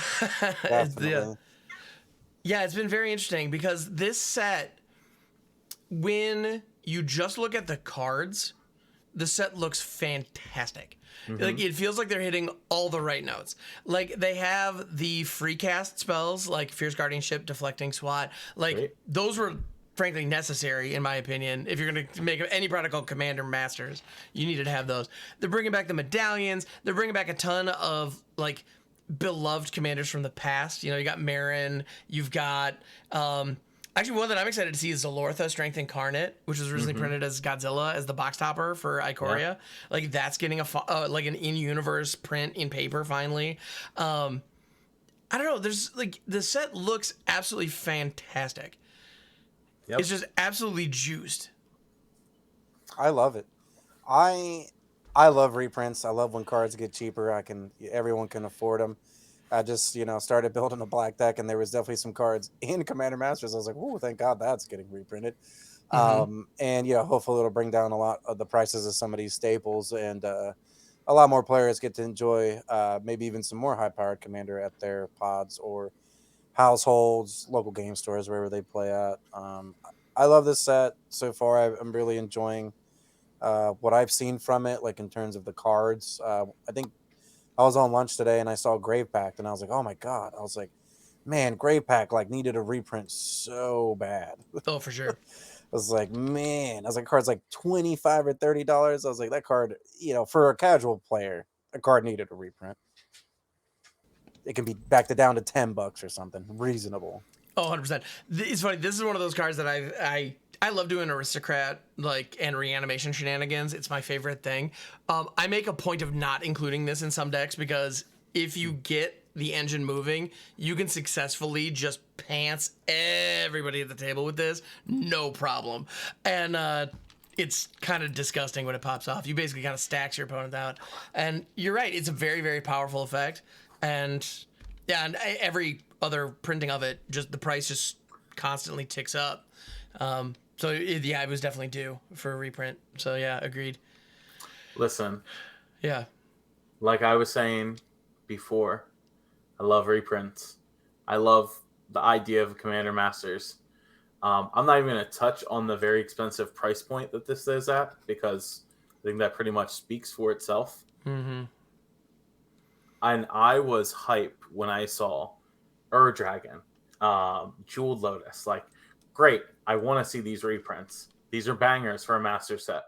It's been very interesting because this set, when you just look at the cards, the set looks fantastic. Mm-hmm. Like, it feels like they're hitting all the right notes. Like, they have the free cast spells, like Fierce Guardianship, Deflecting SWAT. Like, those were frankly necessary, in my opinion. If you're going to make any product called Commander Masters, you needed to have those. They're bringing back the medallions. They're bringing back a ton of, like, beloved commanders from the past. You know, you got Marin. You've got Actually, one that I'm excited to see is Zalortha Strength Incarnate, which was originally Mm-hmm. printed as Godzilla as the box topper for Ikoria. Yeah. Like that's getting like an in-universe print in paper finally. I don't know. There's like the set looks absolutely fantastic. Yep. It's just absolutely juiced. I love it. I love reprints. I love when cards get cheaper. Everyone can afford them. I just started building a black deck, and there was definitely some cards in Commander Masters. I was like, "Oh, thank God that's getting reprinted." And hopefully it'll bring down a lot of the prices of some of these staples, and a lot more players get to enjoy maybe even some more high-powered Commander at their pods or households, local game stores, wherever they play at. I love this set so far. I'm really enjoying what I've seen from it, like in terms of the cards. I think I was on lunch today and I saw Grave Pact, and I was like, oh my God. I was like, man, Grave Pact like needed a reprint so bad. Oh, for sure. I was like, man, I was like, card's like $25 or $30. I was like, that card, for a casual player, a card needed a reprint. It can be backed it down to $10 or something reasonable. Oh, 100%. It's funny. This is one of those cards that I love doing aristocrat and reanimation shenanigans. It's my favorite thing. I make a point of not including this in some decks because if you get the engine moving, you can successfully just pants everybody at the table with this, no problem. And it's kind of disgusting when it pops off. You basically kind of stacks your opponent out. And you're right. It's a very, very powerful effect. And yeah, and every other printing of it, just the price just constantly ticks up. It was definitely due for a reprint. So yeah, agreed. Listen, Yeah. like I was saying before, I love reprints. I love the idea of Commander Masters. I'm not even going to touch on the very expensive price point that this is at because I think that pretty much speaks for itself. Mm-hmm. And I was hype when I saw Dragon, Jeweled Lotus. Like, great. I want to see these reprints. These are bangers for a master set.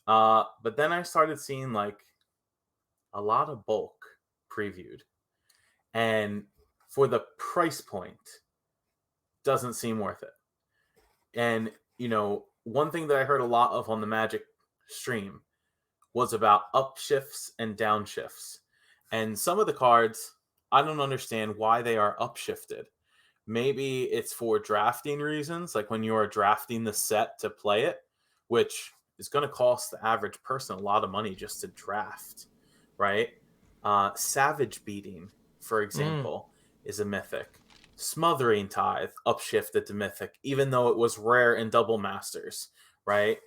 But then I started seeing like a lot of bulk previewed. And for the price point, doesn't seem worth it. And, one thing that I heard a lot of on the Magic stream was about upshifts and downshifts. And some of the cards, I don't understand why they are upshifted. Maybe it's for drafting reasons, like when you are drafting the set to play it, which is going to cost the average person a lot of money just to draft, right? Savage Beating, for example, is a mythic. Smothering Tithe upshifted to mythic, even though it was rare in Double Masters, right?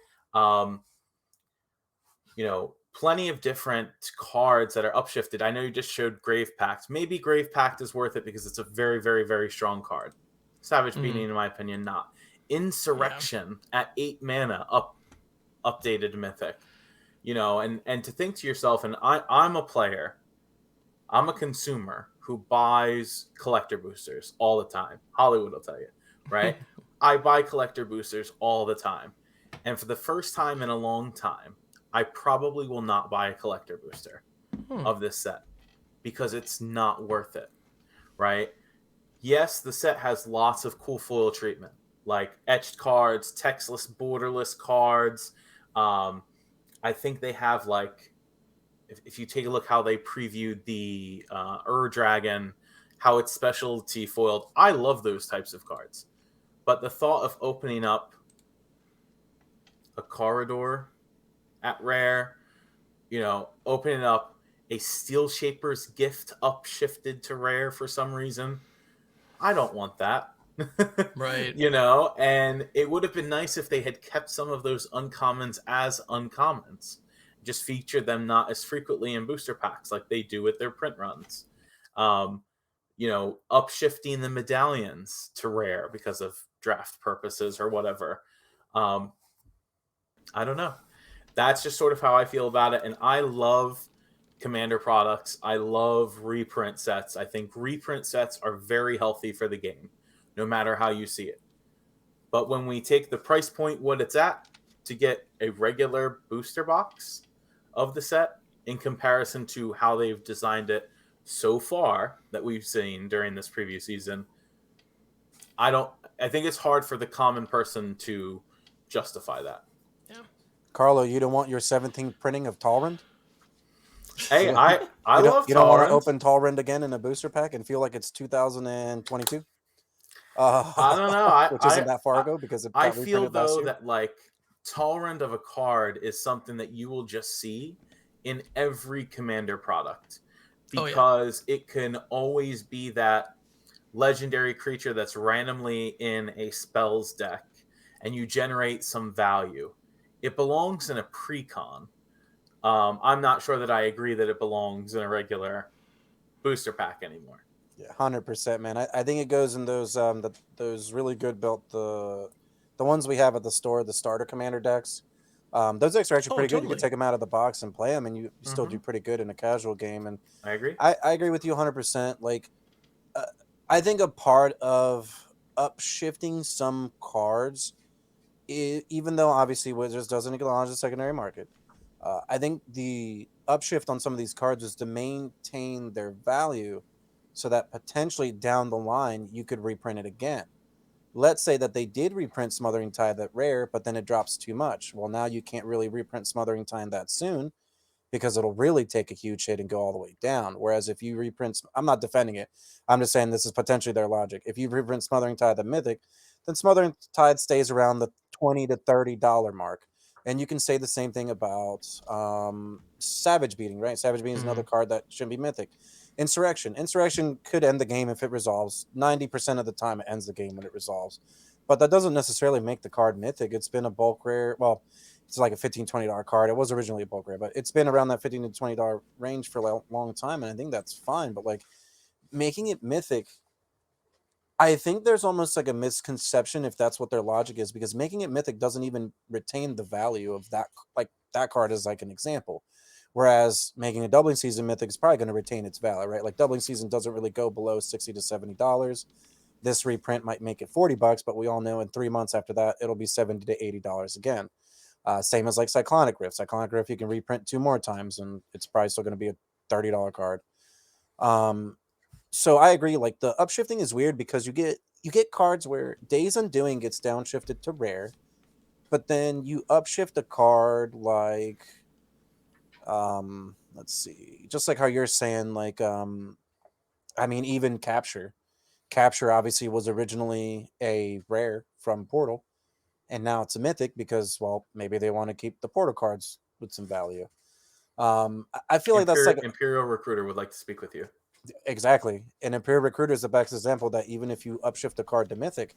Plenty of different cards that are upshifted. I know you just showed Grave Pact. Maybe Grave Pact is worth it because it's a very, very, very strong card. Savage Beating, in my opinion, not. Insurrection at 8 mana updated mythic. And to think to yourself, and I'm a player, I'm a consumer who buys collector boosters all the time. Hollywood will tell you, right? I buy collector boosters all the time. And for the first time in a long time, I probably will not buy a collector booster of this set because it's not worth it, right? Yes, the set has lots of cool foil treatment, like etched cards, textless, borderless cards. I think they have like, if you take a look how they previewed the Dragon, how it's specialty foiled, I love those types of cards. But the thought of opening up a corridor at rare, opening up a Steel Shaper's Gift upshifted to rare for some reason, I don't want that. Right. And it would have been nice if they had kept some of those uncommons as uncommons. Just feature them not as frequently in booster packs like they do with their print runs. Upshifting the medallions to rare because of draft purposes or whatever. I don't know. That's just sort of how I feel about it. And I love Commander products. I love reprint sets. I think reprint sets are very healthy for the game, no matter how you see it. But when we take the price point, what it's at, to get a regular booster box of the set in comparison to how they've designed it so far that we've seen during this preview season, I don't I think it's hard for the common person to justify that. Yeah. Carlo, you don't want your 17th printing of Talrand? Hey, You don't, I love you don't want to Tolerant. open Talrand again in a booster pack and feel like it's 2022? I don't know. Which isn't that far ago because it I got feel reprinted last though year. that like Tolerant of a card is something that you will just see in every Commander product because it can always be that legendary creature that's randomly in a spells deck and you generate some value. It belongs in a precon. I'm not sure that I agree that it belongs in a regular booster pack anymore. Yeah, 100%, man. I think it goes in those really good built the ones we have at the store, the starter commander decks. Those decks are actually pretty good. You can take them out of the box and play them, and you still do pretty good in a casual game. And I agree. I agree with you 100%. Like, I think a part of upshifting some cards, even though obviously Wizards doesn't acknowledge the secondary market, I think the upshift on some of these cards is to maintain their value so that potentially down the line you could reprint it again. Let's say that they did reprint Smothering Tide that rare, but then it drops too much. Well, now you can't really reprint Smothering Tide that soon because it'll really take a huge hit and go all the way down. Whereas if you reprint, I'm not defending it. I'm just saying this is potentially their logic. If you reprint Smothering Tide the Mythic, then Smothering Tide stays around the $20 to $30 mark. And you can say the same thing about Savage Beating, right? Savage Beating is another card that shouldn't be Mythic. Insurrection could end the game if it resolves. 90% of the time it ends the game when it resolves. But that doesn't necessarily make the card Mythic. It's been a bulk rare. Well, it's like a $15, $20 card. It was originally a bulk rare, but it's been around that $15 to $20 range for a long time, and I think that's fine. But like making it Mythic, I think there's almost like a misconception if that's what their logic is, because making it Mythic doesn't even retain the value of that. Like that card is like an example. Whereas making a doubling season Mythic is probably going to retain its value, right? Like doubling season doesn't really go below $60 to $70. This reprint might make it $40, but we all know in 3 months after that, it'll be $70 to $80 again. Same as like Cyclonic Rift. Cyclonic Rift you can reprint 2 more times, and it's probably still going to be a $30 card. So I agree. Like the upshifting is weird because you get cards where Days Undoing gets downshifted to rare, but then you upshift a card like, let's see, just like how you're saying, like, I mean, even Capture. Capture obviously was originally a rare from Portal, and now it's a Mythic because, well, maybe they want to keep the Portal cards with some value. I feel like that's like Imperial Recruiter would like to speak with you. Exactly. And Imperial Recruiter is the best example that even if you upshift a card to Mythic,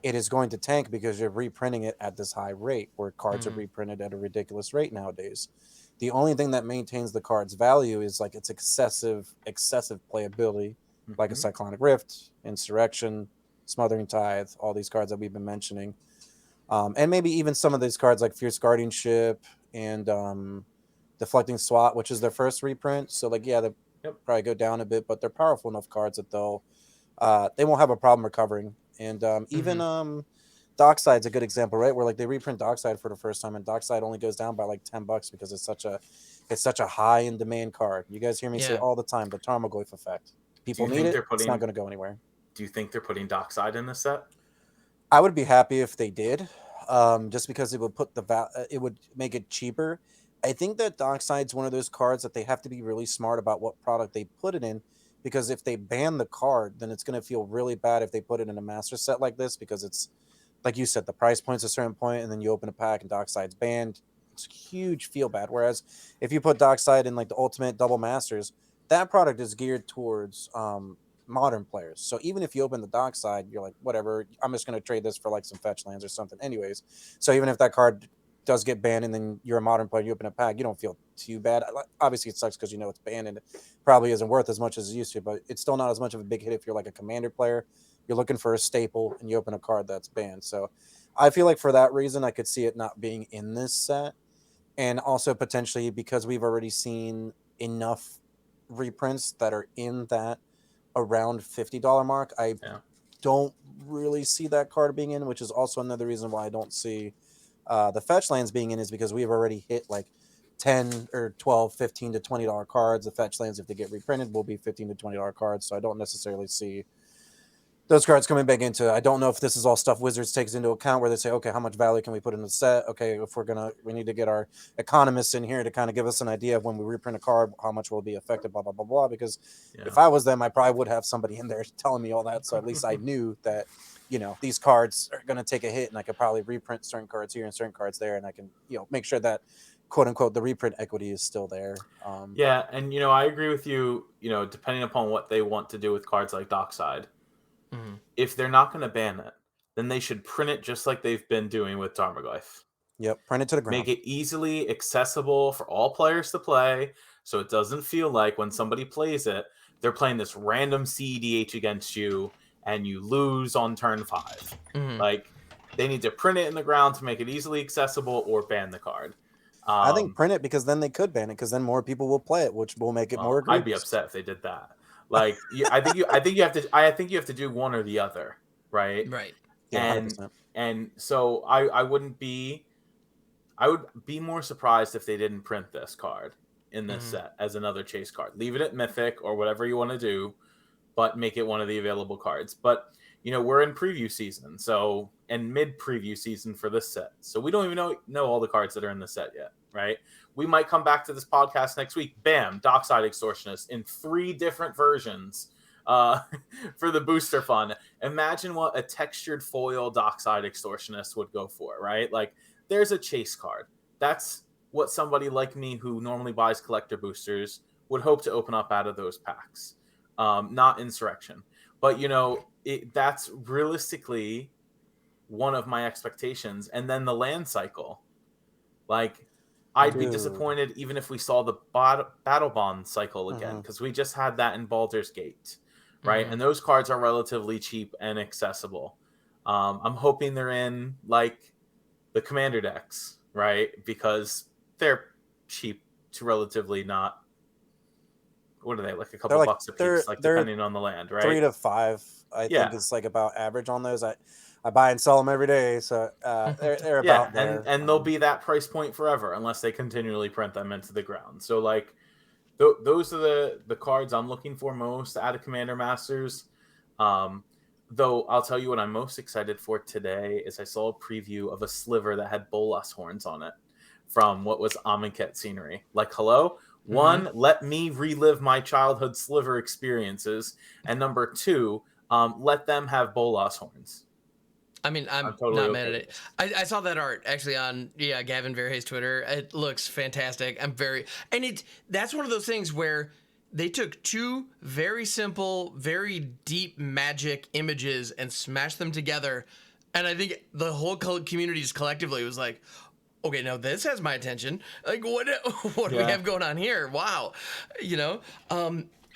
it is going to tank because you're reprinting it at this high rate, where cards are reprinted at a ridiculous rate nowadays. The only thing that maintains the card's value is like its excessive playability, like a Cyclonic Rift, Insurrection, Smothering Tithe, all these cards that we've been mentioning. And maybe even some of these cards like Fierce Guardianship and Deflecting Swat, which is their first reprint. So like, yeah, they probably go down a bit, but they're powerful enough cards that they won't have a problem recovering. And even Dockside's a good example, right? Where like they reprint Dockside for the first time, and Dockside only goes down by like $10 because it's such a high in demand card. You guys hear me say all the time, the Tarmogoyf effect. People need it. It's not going to go anywhere. Do you think they're putting Dockside in this set? I would be happy if they did, just because it would it would make it cheaper. I think that Dockside's one of those cards that they have to be really smart about what product they put it in, because if they ban the card, then it's going to feel really bad if they put it in a master set like this, because it's, like you said, the price point's a certain point, and then you open a pack and Dockside's banned. It's huge feel bad. Whereas if you put Dockside in like the ultimate double masters, that product is geared towards modern players. So even if you open the Dockside, you're like, whatever, I'm just going to trade this for like some fetch lands or something anyways. So even if that card does get banned and then you're a modern player, you open a pack, you don't feel too bad. Obviously it sucks because you know it's banned and it probably isn't worth as much as it used to, but it's still not as much of a big hit if you're like a commander player. You're looking for a staple and you open a card that's banned. So I feel like for that reason, I could see it not being in this set. And also potentially because we've already seen enough reprints that are in that around $50 mark. I don't really see that card being in, which is also another reason why I don't see the fetch lands being in, is because we've already hit like 10 or 12, 15 to $20 cards. The fetch lands, if they get reprinted, will be $15 to $20 cards. So I don't necessarily see those cards coming back into, I don't know if this is all stuff Wizards takes into account where they say, okay, how much value can we put in the set? Okay, if we need to get our economists in here to kind of give us an idea of when we reprint a card, how much will be affected, blah, blah, blah, blah. Because if I was them, I probably would have somebody in there telling me all that. So at least I knew that, these cards are going to take a hit and I could probably reprint certain cards here and certain cards there. And I can, make sure that quote unquote, the reprint equity is still there. And, I agree with you, depending upon what they want to do with cards like Dockside. Mm-hmm. If they're not going to ban it, then they should print it just like they've been doing with Tarmogoyf. Yep, print it to the ground. Make it easily accessible for all players to play, so it doesn't feel like when somebody plays it, they're playing this random CEDH against you, and you lose on turn 5. Mm-hmm. Like, they need to print it in the ground to make it easily accessible or ban the card. I think print it, because then they could ban it, because then more people will play it, which will make it more egregious. I'd be upset if they did that. Like, I think you have to do one or the other, right? Right. Yeah, and so I would be more surprised if they didn't print this card in this set as another chase card. Leave it at Mythic or whatever you want to do, but make it one of the available cards. But we're in preview season, and mid preview season for this set, so we don't even know all the cards that are in the set yet, right? We might come back to this podcast next week. Bam, Dockside Extortionist in 3 different versions for the booster fun. Imagine what a textured foil Dockside Extortionist would go for, right? Like, there's a chase card. That's what somebody like me who normally buys collector boosters would hope to open up out of those packs. Not Insurrection. But, that's realistically one of my expectations. And then the land cycle. Like, I'd be disappointed even if we saw the Battle Bond cycle again, because we just had that in Baldur's Gate, right? And those cards are relatively cheap and accessible. I'm hoping they're in, like, the Commander decks, right? Because they're cheap to relatively not... What are they, like a couple bucks a piece, like, depending on the land, right? 3 to 5, I think is, like, about average on those. I buy and sell them every day, so they're about there. And they'll be that price point forever unless they continually print them into the ground. So, like, those are the cards I'm looking for most out of Commander Masters. Though I'll tell you what I'm most excited for today is I saw a preview of a sliver that had Bolas horns on it from what was Amonkhet scenery. Like, hello? One, let me relive my childhood sliver experiences. And number 2, let them have Bolas horns. I mean, I'm totally not mad at it. I saw that art actually on Gavin Verhey's Twitter. It looks fantastic. That's one of those things where they took 2 very simple, very deep Magic images and smashed them together. And I think the whole community just collectively was like, okay, now this has my attention. Like, what do we have going on here? Wow.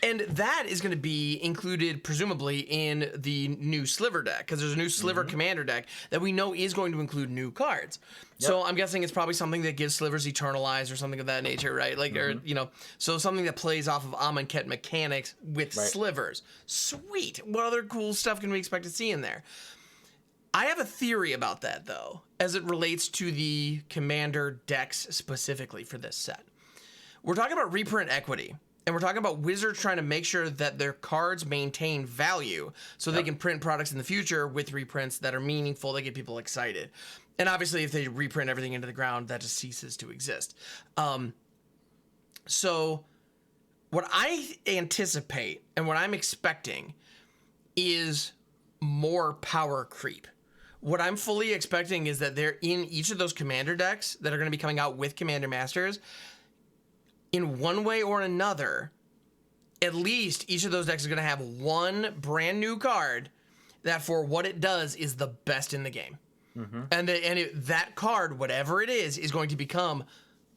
And that is going to be included, presumably, in the new Sliver deck, because there's a new Sliver Commander deck that we know is going to include new cards. Yep. So I'm guessing it's probably something that gives Slivers Eternalize or something of that nature, right? Like, so something that plays off of Amonkhet mechanics with Slivers. Sweet. What other cool stuff can we expect to see in there? I have a theory about that, though, as it relates to the Commander decks specifically for this set. We're talking about reprint equity. And we're talking about Wizards trying to make sure that their cards maintain value so they can print products in the future with reprints that are meaningful, that get people excited. And obviously, if they reprint everything into the ground, that just ceases to exist. So what I anticipate and what I'm expecting is more power creep. What I'm fully expecting is that they're in each of those Commander decks that are going to be coming out with Commander Masters, in one way or another, at least each of those decks is going to have one brand new card that, for what it does, is the best in the game. And that card, whatever it is going to become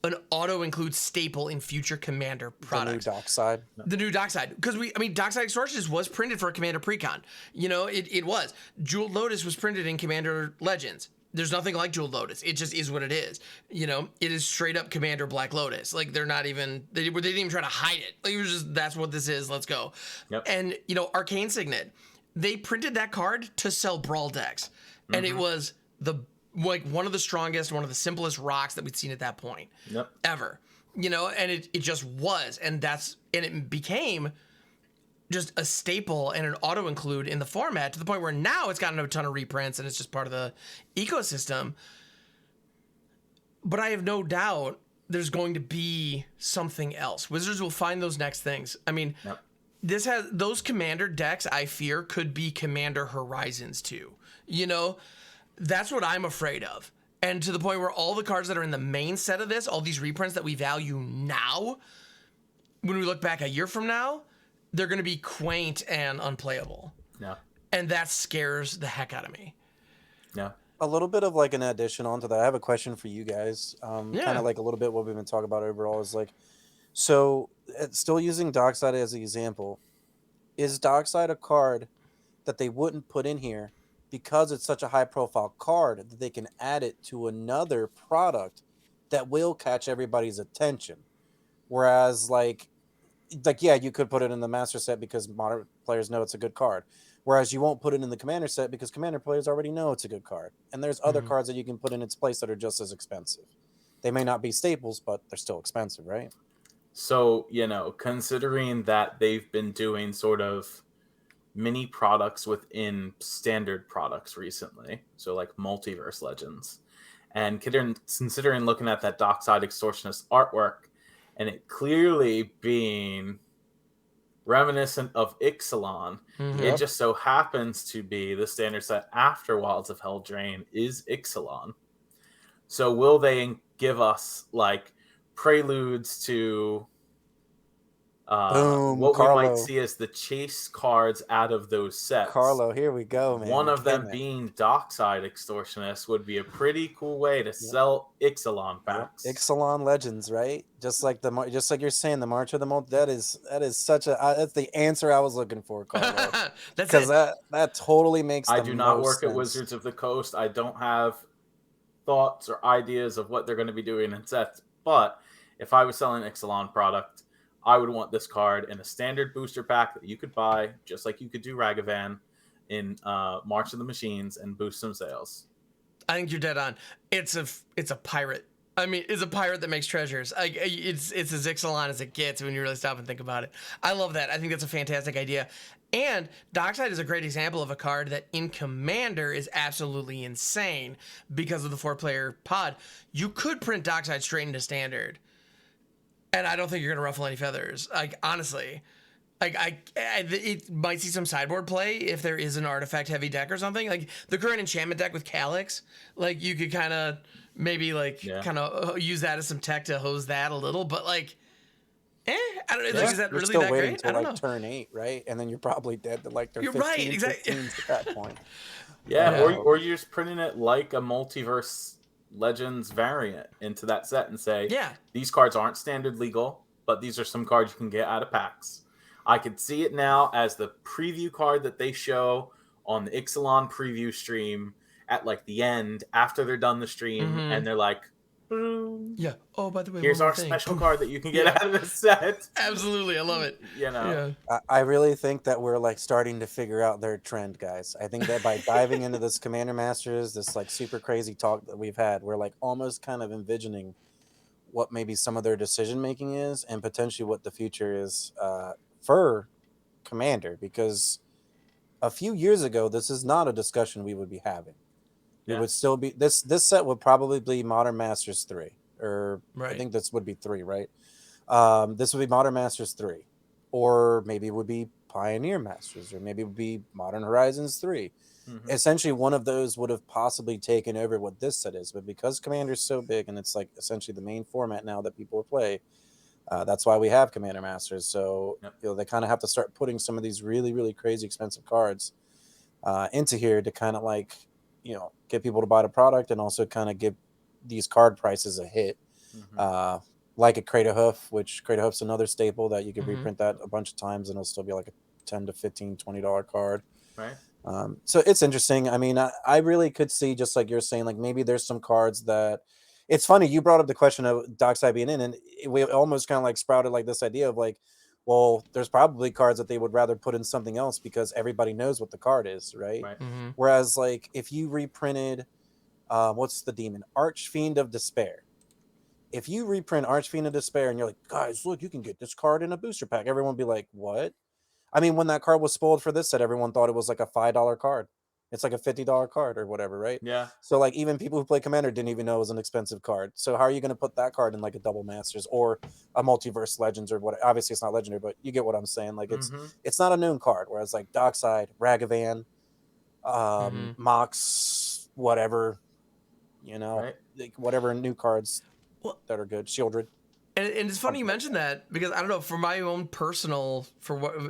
an auto-include staple in future Commander products. The new Dockside. The new Dockside. Because, Dockside Extortionist was printed for a Commander Precon. It was. Jeweled Lotus was printed in Commander Legends. There's nothing like Jeweled Lotus. It just is what it is. It is straight up Commander Black Lotus. Like, they're not even, they didn't even try to hide it. Like, it was just, that's what this is. Let's go. Yep. And, Arcane Signet, they printed that card to sell Brawl decks. And it was one of the strongest, one of the simplest rocks that we'd seen at that point. Ever. And it just was. And it became just a staple and an auto include in the format to the point where now it's gotten a ton of reprints and it's just part of the ecosystem. But I have no doubt there's going to be something else. Wizards will find those next things. I mean, Yep. this has those Commander decks, I fear, could be Commander Horizons too. You know, that's what I'm afraid of. And to the point where all the cards that are in the main set of this, all these reprints that we value now, when we look back a year from now, they're going to be quaint and unplayable. Yeah. And that scares the heck out of me. Yeah. A little bit of like an addition onto that. I have a question for you guys. Kind Yeah. of like a little bit what we've been talking about overall is like, so still using Dockside as an example, is Dockside a card that they wouldn't put in here because it's such a high profile card that they can add it to another product that will catch everybody's attention? Whereas like yeah, you could put it in the master set because modern players know it's a good card. Whereas you won't put it in the commander set because commander players already know it's a good card. And there's other cards that you can put in its place that are just as expensive. They may not be staples, but they're still expensive, right? So, considering that they've been doing sort of mini products within standard products recently, so like Multiverse Legends, and considering looking at that Dockside Extortionist artwork, and it clearly being reminiscent of Ixalan, it just so happens to be the standard set after Wilds of Heldrain is Ixalan. So will they give us like preludes to Boom, what Carlo. we might see as the chase cards out of those sets? Carlo, here we go, man. One of them being Dockside Extortionist would be a pretty cool way to sell Ixalan packs. Ixalan Legends, right? Just like you're saying, the March of the Month. That is such a that's the answer I was looking for, Carlo. Because that totally makes. I do not work sense. at Wizards of the Coast. I don't have thoughts or ideas of what they're going to be doing in sets. But if I was selling an Ixalan product, I would want this card in a standard booster pack that you could buy, just like you could do Ragavan in March of the Machines, and boost some sales. I think you're dead on. It's a pirate. I mean, it's a pirate that makes treasures. It's as Ixalan as it gets when you really stop and think about it. I love that. I think that's a fantastic idea. And Dockside is a great example of a card that in Commander is absolutely insane because of the 4-player pod. You could print Dockside straight into Standard, and I don't think you're going to ruffle any feathers. Like, honestly. It might see some sideboard play if there is an artifact heavy deck or something. Like the current enchantment deck with Calyx, like you could kind of maybe use that as some tech to hose that a little, but like, I don't know. Like, is that you're really still that waiting great? till I don't like know. turn 8, right? And then you're probably dead to like their You're 15, right, exactly. 15s at that point. Yeah, or you're just printing it like a Multiverse Legends variant into that set and say, these cards aren't standard legal, but these are some cards you can get out of packs. I could see it now as the preview card that they show on the Ixalan preview stream at like the end after they're done the stream, and they're like, boom. Yeah. Oh, by the way, here's our special card that you can get out of this set. Absolutely, I love it. I really think that we're like starting to figure out their trend, guys. I think that by diving into this Commander Masters, this like super crazy talk that we've had, we're like almost kind of envisioning what maybe some of their decision making is, and potentially what the future is for Commander. Because a few years ago, this is not a discussion we would be having. It would still be this set would probably be Modern Masters 3, or I think this would be 3, right? This would be Modern Masters 3, or maybe it would be Pioneer Masters, or maybe it would be Modern Horizons 3. Essentially, one of those would have possibly taken over what this set is, but because Commander's so big and it's like essentially the main format now that people play, that's why we have Commander Masters. So they kind of have to start putting some of these really, really crazy expensive cards into here to kind of like, get people to buy the product and also kind of give these card prices a hit. Like a Crater Hoof, which Crater Hoof's another staple that you could reprint that a bunch of times and it'll still be like a $10 to $15, $20 card. Right. So it's interesting. I mean, I really could see, just like you're saying, like maybe there's some cards that it's funny. You brought up the question of Dockside being in, and we almost kind of like sprouted like this idea of like, well, there's probably cards that they would rather put in something else because everybody knows what the card is, right? Whereas like if you reprinted, what's the demon? Archfiend of Despair. If you reprint Archfiend of Despair and you're like, guys, look, you can get this card in a booster pack, everyone would be like, what? I mean, when that card was spoiled for this set, everyone thought it was like a $5 card. It's like a $50 card or whatever, right? Yeah. So like even people who play Commander didn't even know it was an expensive card. So how are you going to put that card in like a Double Masters or a Multiverse Legends or what? Obviously it's not legendary, but you get what I'm saying. Like it's not a known card. Whereas like Dockside, Ragavan, Mox, whatever, Right. like whatever new cards that are good. Shieldred. And it's funny you mentioned that because I don't know, for my own personal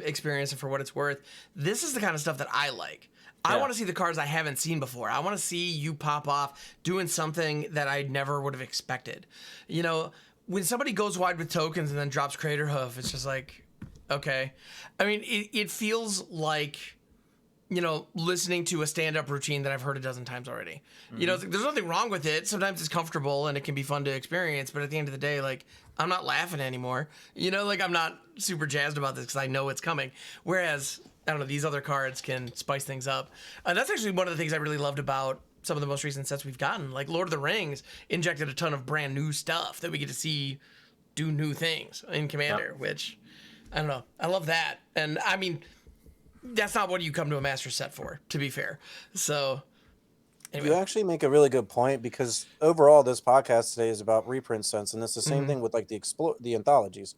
experience and for what it's worth, this is the kind of stuff that I like. I want to see the cards I haven't seen before. I want to see you pop off doing something that I never would have expected. When somebody goes wide with tokens and then drops Crater Hoof, it's just like, okay. I mean, it feels like, listening to a stand-up routine that I've heard a dozen times already. There's nothing wrong with it. Sometimes it's comfortable and it can be fun to experience, but at the end of the day, like, I'm not laughing anymore. I'm not super jazzed about this because I know it's coming. Whereas, I don't know, these other cards can spice things up. That's actually one of the things I really loved about some of the most recent sets we've gotten. Like Lord of the Rings injected a ton of brand new stuff that we get to see do new things in Commander, which, I don't know, I love that. And I mean, that's not what you come to a master set for, to be fair. So, anyway. You actually make a really good point because overall, this podcast today is about reprint sets, and it's the same thing with like the anthologies,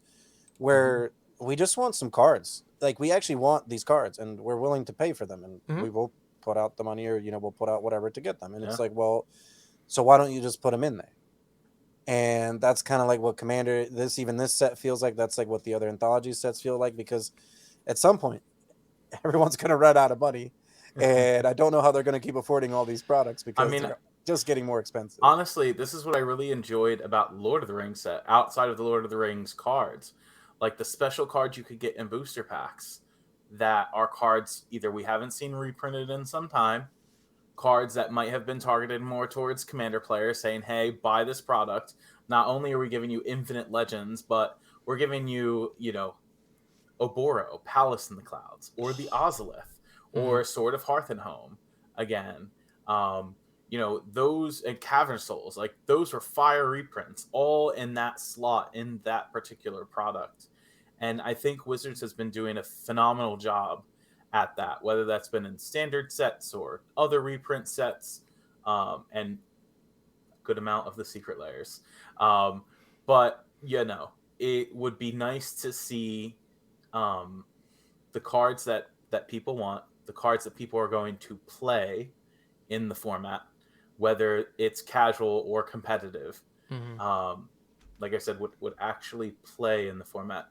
where we just want some cards. Like we actually want these cards, and we're willing to pay for them, and we will put out the money, or we'll put out whatever to get them. And it's like, well, so why don't you just put them in there? And that's kind of like what Commander, this set feels like. That's like what the other anthology sets feel like, because at some point, everyone's going to run out of money. And I don't know how they're going to keep affording all these products because they're just getting more expensive. Honestly, this is what I really enjoyed about Lord of the Rings set, outside of the Lord of the Rings cards. Like the special cards you could get in booster packs that are cards either we haven't seen reprinted in some time, cards that might have been targeted more towards Commander players saying, hey, buy this product. Not only are we giving you infinite legends, but we're giving you, Oboro, Palace in the Clouds, or the Ozolith, or Sword of Hearth and Home again. Those and Cavern Souls, like those were fire reprints, all in that slot in that particular product. And I think Wizards has been doing a phenomenal job at that, whether that's been in standard sets or other reprint sets, and a good amount of the secret layers. But it would be nice to see the cards that people want, the cards that people are going to play in the format, whether it's casual or competitive. Like I said, would actually play in the format.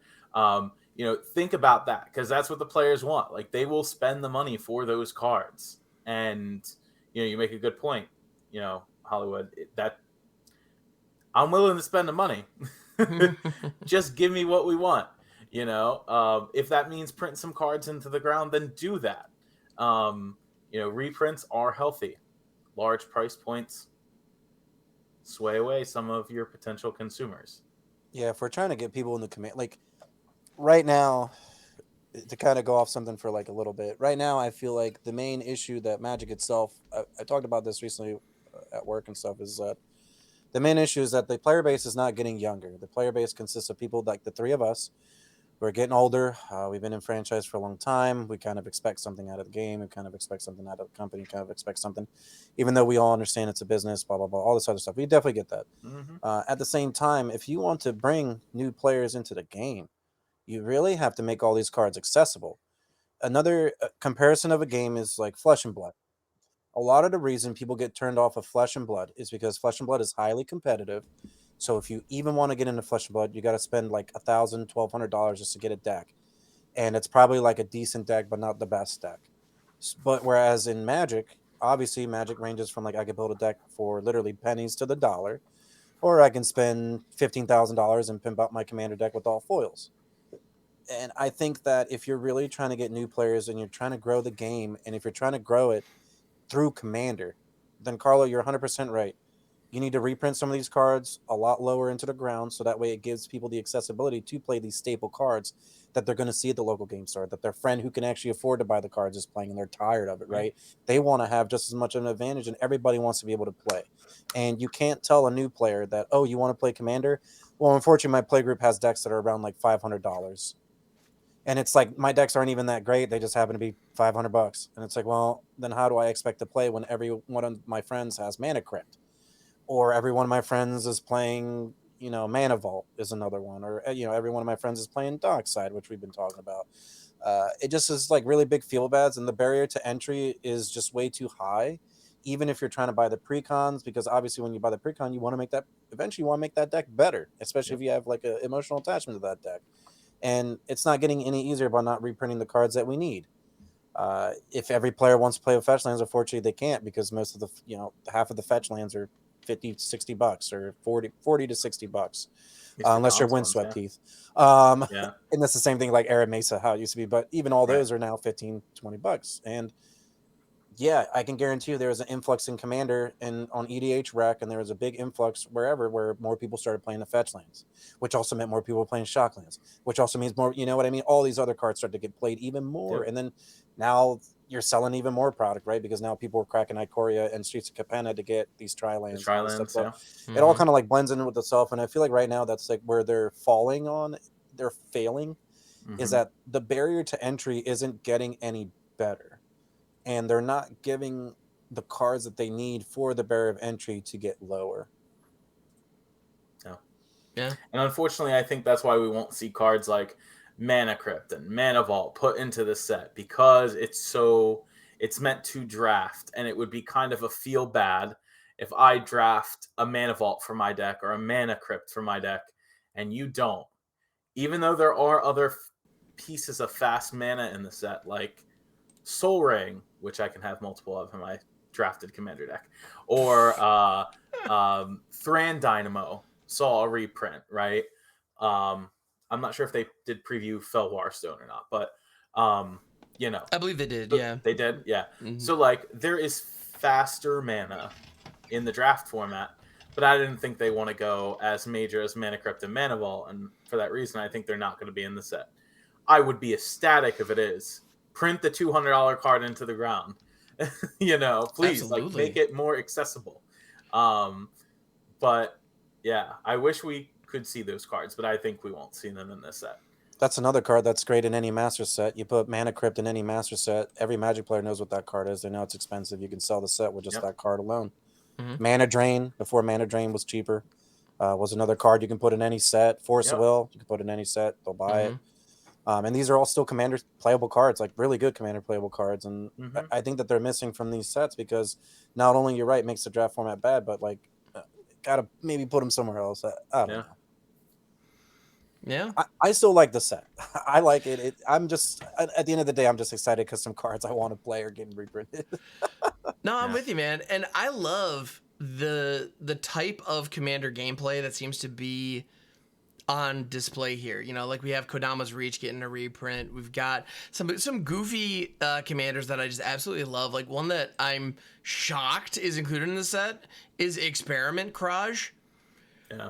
Think about that, because that's what the players want. Like they will spend the money for those cards. And you make a good point, Hollywood, that I'm willing to spend the money. Just give me what we want. If that means print some cards into the ground, then do that. Reprints are healthy. Large price points sway away some of your potential consumers. Yeah, if we're trying to get people in the command, like right now, to kind of go off something for like a little bit. Right now, I feel like the main issue that Magic itself, I talked about this recently at work and stuff, is that the main issue is that the player base is not getting younger. The player base consists of people like the three of us. We're getting older. We've been in franchise for a long time. We kind of expect something out of the game. We kind of expect something out of the company. Kind of expect something, even though we all understand it's a business, blah, blah, blah, all this other stuff. We definitely get that. At the same time, if you want to bring new players into the game, you really have to make all these cards accessible. Another comparison of a game is like Flesh and Blood. A lot of the reason people get turned off of Flesh and Blood is because Flesh and Blood is highly competitive. So if you even want to get into Flesh and Blood, you got to spend like $1,000, $1,200 just to get a deck. And it's probably like a decent deck, but not the best deck. But whereas in Magic, obviously Magic ranges from like I could build a deck for literally pennies to the dollar, or I can spend $15,000 and pimp out my Commander deck with all foils. And I think that if you're really trying to get new players and you're trying to grow the game, and if you're trying to grow it through Commander, then Carlo, you're 100% right. You need to reprint some of these cards a lot lower into the ground, so that way it gives people the accessibility to play these staple cards that they're going to see at the local game store, that their friend who can actually afford to buy the cards is playing and they're tired of it, right? They want to have just as much of an advantage, and everybody wants to be able to play. And you can't tell a new player that, oh, you want to play Commander? Well, unfortunately, my play group has decks that are around like $500. And it's like my decks aren't even that great. They just happen to be $500. And it's like, well, then how do I expect to play when every one of my friends has Mana Crypt, or every one of my friends is playing, Mana Vault is another one, or every one of my friends is playing Dockside, which we've been talking about. It just is like really big feel bads, and the barrier to entry is just way too high. Even if you're trying to buy the precons, because obviously when you buy the precon, you want to make that eventually you want to make that deck better, especially if you have like an emotional attachment to that deck. And it's not getting any easier by not reprinting the cards that we need. If every player wants to play with fetch lands, unfortunately they can't, because most of the half of the fetch lands are $50-$60 or 40 to $60, unless you're Windswept Teeth. And that's the same thing like Arid Mesa, how it used to be, but even all those are now $15-$20. And yeah, I can guarantee you there was an influx in Commander and on EDH Rec, and there was a big influx wherever where more people started playing the fetch lands, which also meant more people playing shock lands, which also means more, you know what I mean? All these other cards start to get played even more. And then now you're selling even more product, right? Because now people are cracking Ikoria and Streets of Capenna to get these tri-lands. So it all kind of like blends in with itself. And I feel like right now that's like where they're failing, is that the barrier to entry isn't getting any better. And they're not giving the cards that they need for the barrier of entry to get lower. Yeah. And unfortunately, I think that's why we won't see cards like Mana Crypt and Mana Vault put into the set, because it's meant to draft, and it would be kind of a feel bad if I draft a Mana Vault for my deck or a Mana Crypt for my deck and you don't. Even though there are other pieces of fast mana in the set, like Soul Ring, which I can have multiple of in my drafted commander deck, or Thran Dynamo saw a reprint, right? I'm not sure if they did preview Felwar Stone or not, but I believe they did. Yeah, they did. Yeah. So like there is faster mana in the draft format, but I didn't think they want to go as major as Mana Crypt and Mana Vault, and for that reason, I think they're not going to be in the set. I would be ecstatic if it is. Print the $200 card into the ground. Please, like, make it more accessible. But yeah, I wish we could see those cards, but I think we won't see them in this set. That's another card that's great in any master set. You put Mana Crypt in any master set, every Magic player knows what that card is. They know it's expensive. You can sell the set with just that card alone. Mana Drain, before Mana Drain was cheaper, was another card you can put in any set. Force of Will, you can put in any set. They'll buy it. And these are all still Commander playable cards, like really good Commander playable cards. And I think that they're missing from these sets, because not only, you're right, makes the draft format bad, but like, gotta maybe put them somewhere else. I don't know. Yeah. I still like the set. I like it. I'm just, at the end of the day, I'm just excited because some cards I want to play are getting reprinted. No, I'm with you, man. And I love the type of Commander gameplay that seems to be on display here. Like we have Kodama's Reach getting a reprint. We've got some goofy commanders that I just absolutely love. Like one that I'm shocked is included in the set is Experiment Kraj. Yeah.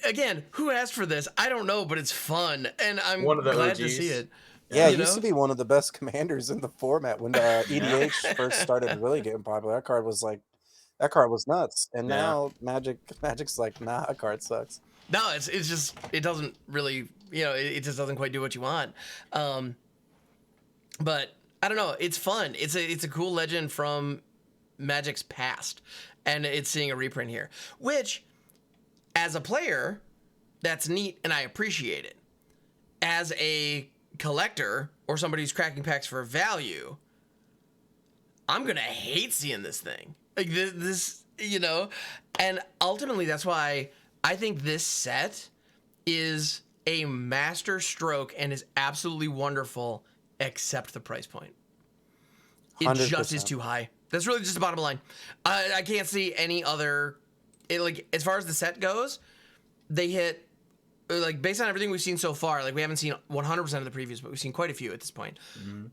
Again, who asked for this? I don't know, but it's fun, and I'm glad OGs. to see it. Yeah, it used to be one of the best commanders in the format when EDH first started really getting popular. That card was nuts, and now Magic's like, nah, that card sucks. No, it's just, it doesn't really, it just doesn't quite do what you want. But I don't know, it's fun. It's a cool legend from Magic's past, and it's seeing a reprint here, which, as a player, that's neat, and I appreciate it. As a collector or somebody who's cracking packs for value, I'm gonna hate seeing this thing. Like this, and ultimately that's why I think this set is a master stroke and is absolutely wonderful, except the price point. It 100%. just is too high. That's really just the bottom line. I can't see any other. As far as the set goes, they hit, like, based on everything we've seen so far, like, we haven't seen 100% of the previews, but we've seen quite a few at this point.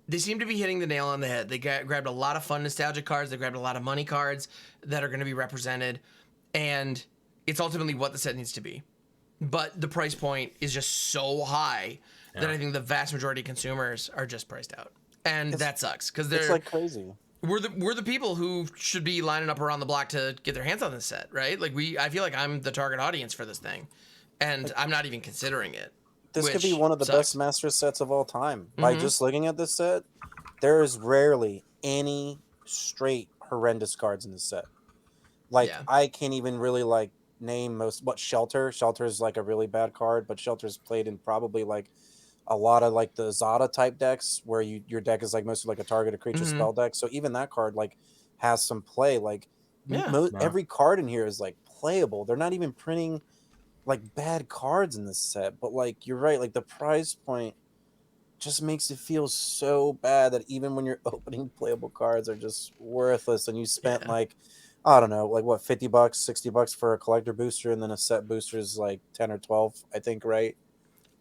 They seem to be hitting the nail on the head. They grabbed a lot of fun nostalgia cards. They grabbed a lot of money cards that are going to be represented, and it's ultimately what the set needs to be. But the price point is just so high that I think the vast majority of consumers are just priced out. And that sucks, because they're... It's like crazy. We're the people who should be lining up around the block to get their hands on this set, right? Like I feel like I'm the target audience for this thing, and I'm not even considering it. this could be which one of the sucks. best master sets of all time. By just looking at this set, there is rarely any straight horrendous cards in this set. Like, Yeah. I can't even really like name Shelter. Shelter is like a really bad card, but Shelter's played in probably like a lot of like the Zada type decks where your deck is like mostly like a targeted creature spell deck. So even that card like has some play. Like every card in here is like playable. They're not even printing like bad cards in this set, but like you're right, like the price point just makes it feel so bad that even when you're opening playable cards are just worthless, and you spent like, I don't know, like what, $50, $60 for a collector booster, and then a set booster is like 10 or 12, I think, right?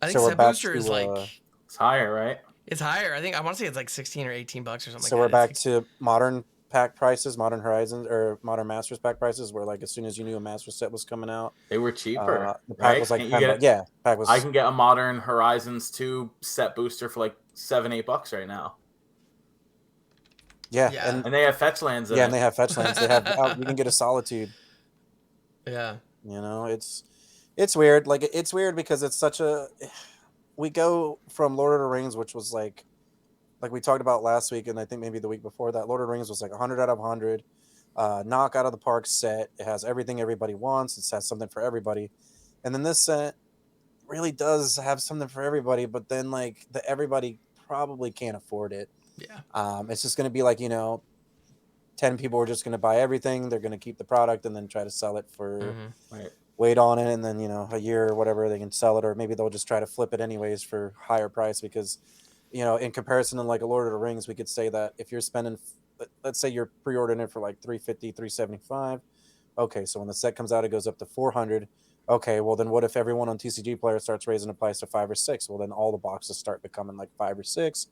I think So set booster is like it's higher, right? It's higher. I want to say it's like 16 or 18 bucks or something. So like we're that. back to modern pack prices, Modern Horizons or Modern Masters pack prices, where like as soon as you knew a Master set was coming out, they were cheaper. The pack was like $10. Pack was. I can get a Modern Horizons 2 set booster for like $7-8 right now. Yeah, and they have fetch lands. And they have fetch lands. They have you can get a Solitude. Yeah, you know, it's weird. Like it's weird because it's such a. We go from Lord of the Rings, which was like we talked about last week, and I think maybe the week before that, Lord of the Rings was like 100 out of 100, knock out of the park set. It has everything everybody wants. It has something for everybody, and then this set really does have something for everybody. But then like everybody probably can't afford it. Yeah. It's just going to be like 10 people are just going to buy everything. They're going to keep the product and then try to sell it for wait on it, and then a year or whatever they can sell it, or maybe they'll just try to flip it anyways for higher price because. In comparison to like a Lord of the Rings, we could say that if you're spending, let's say you're pre-ordering it for like $350, $375. Okay, so when the set comes out, it goes up to $400. Okay, well then what if everyone on TCG Player starts raising the price to $5 or $6? Well then all the boxes start becoming like $5 or $6,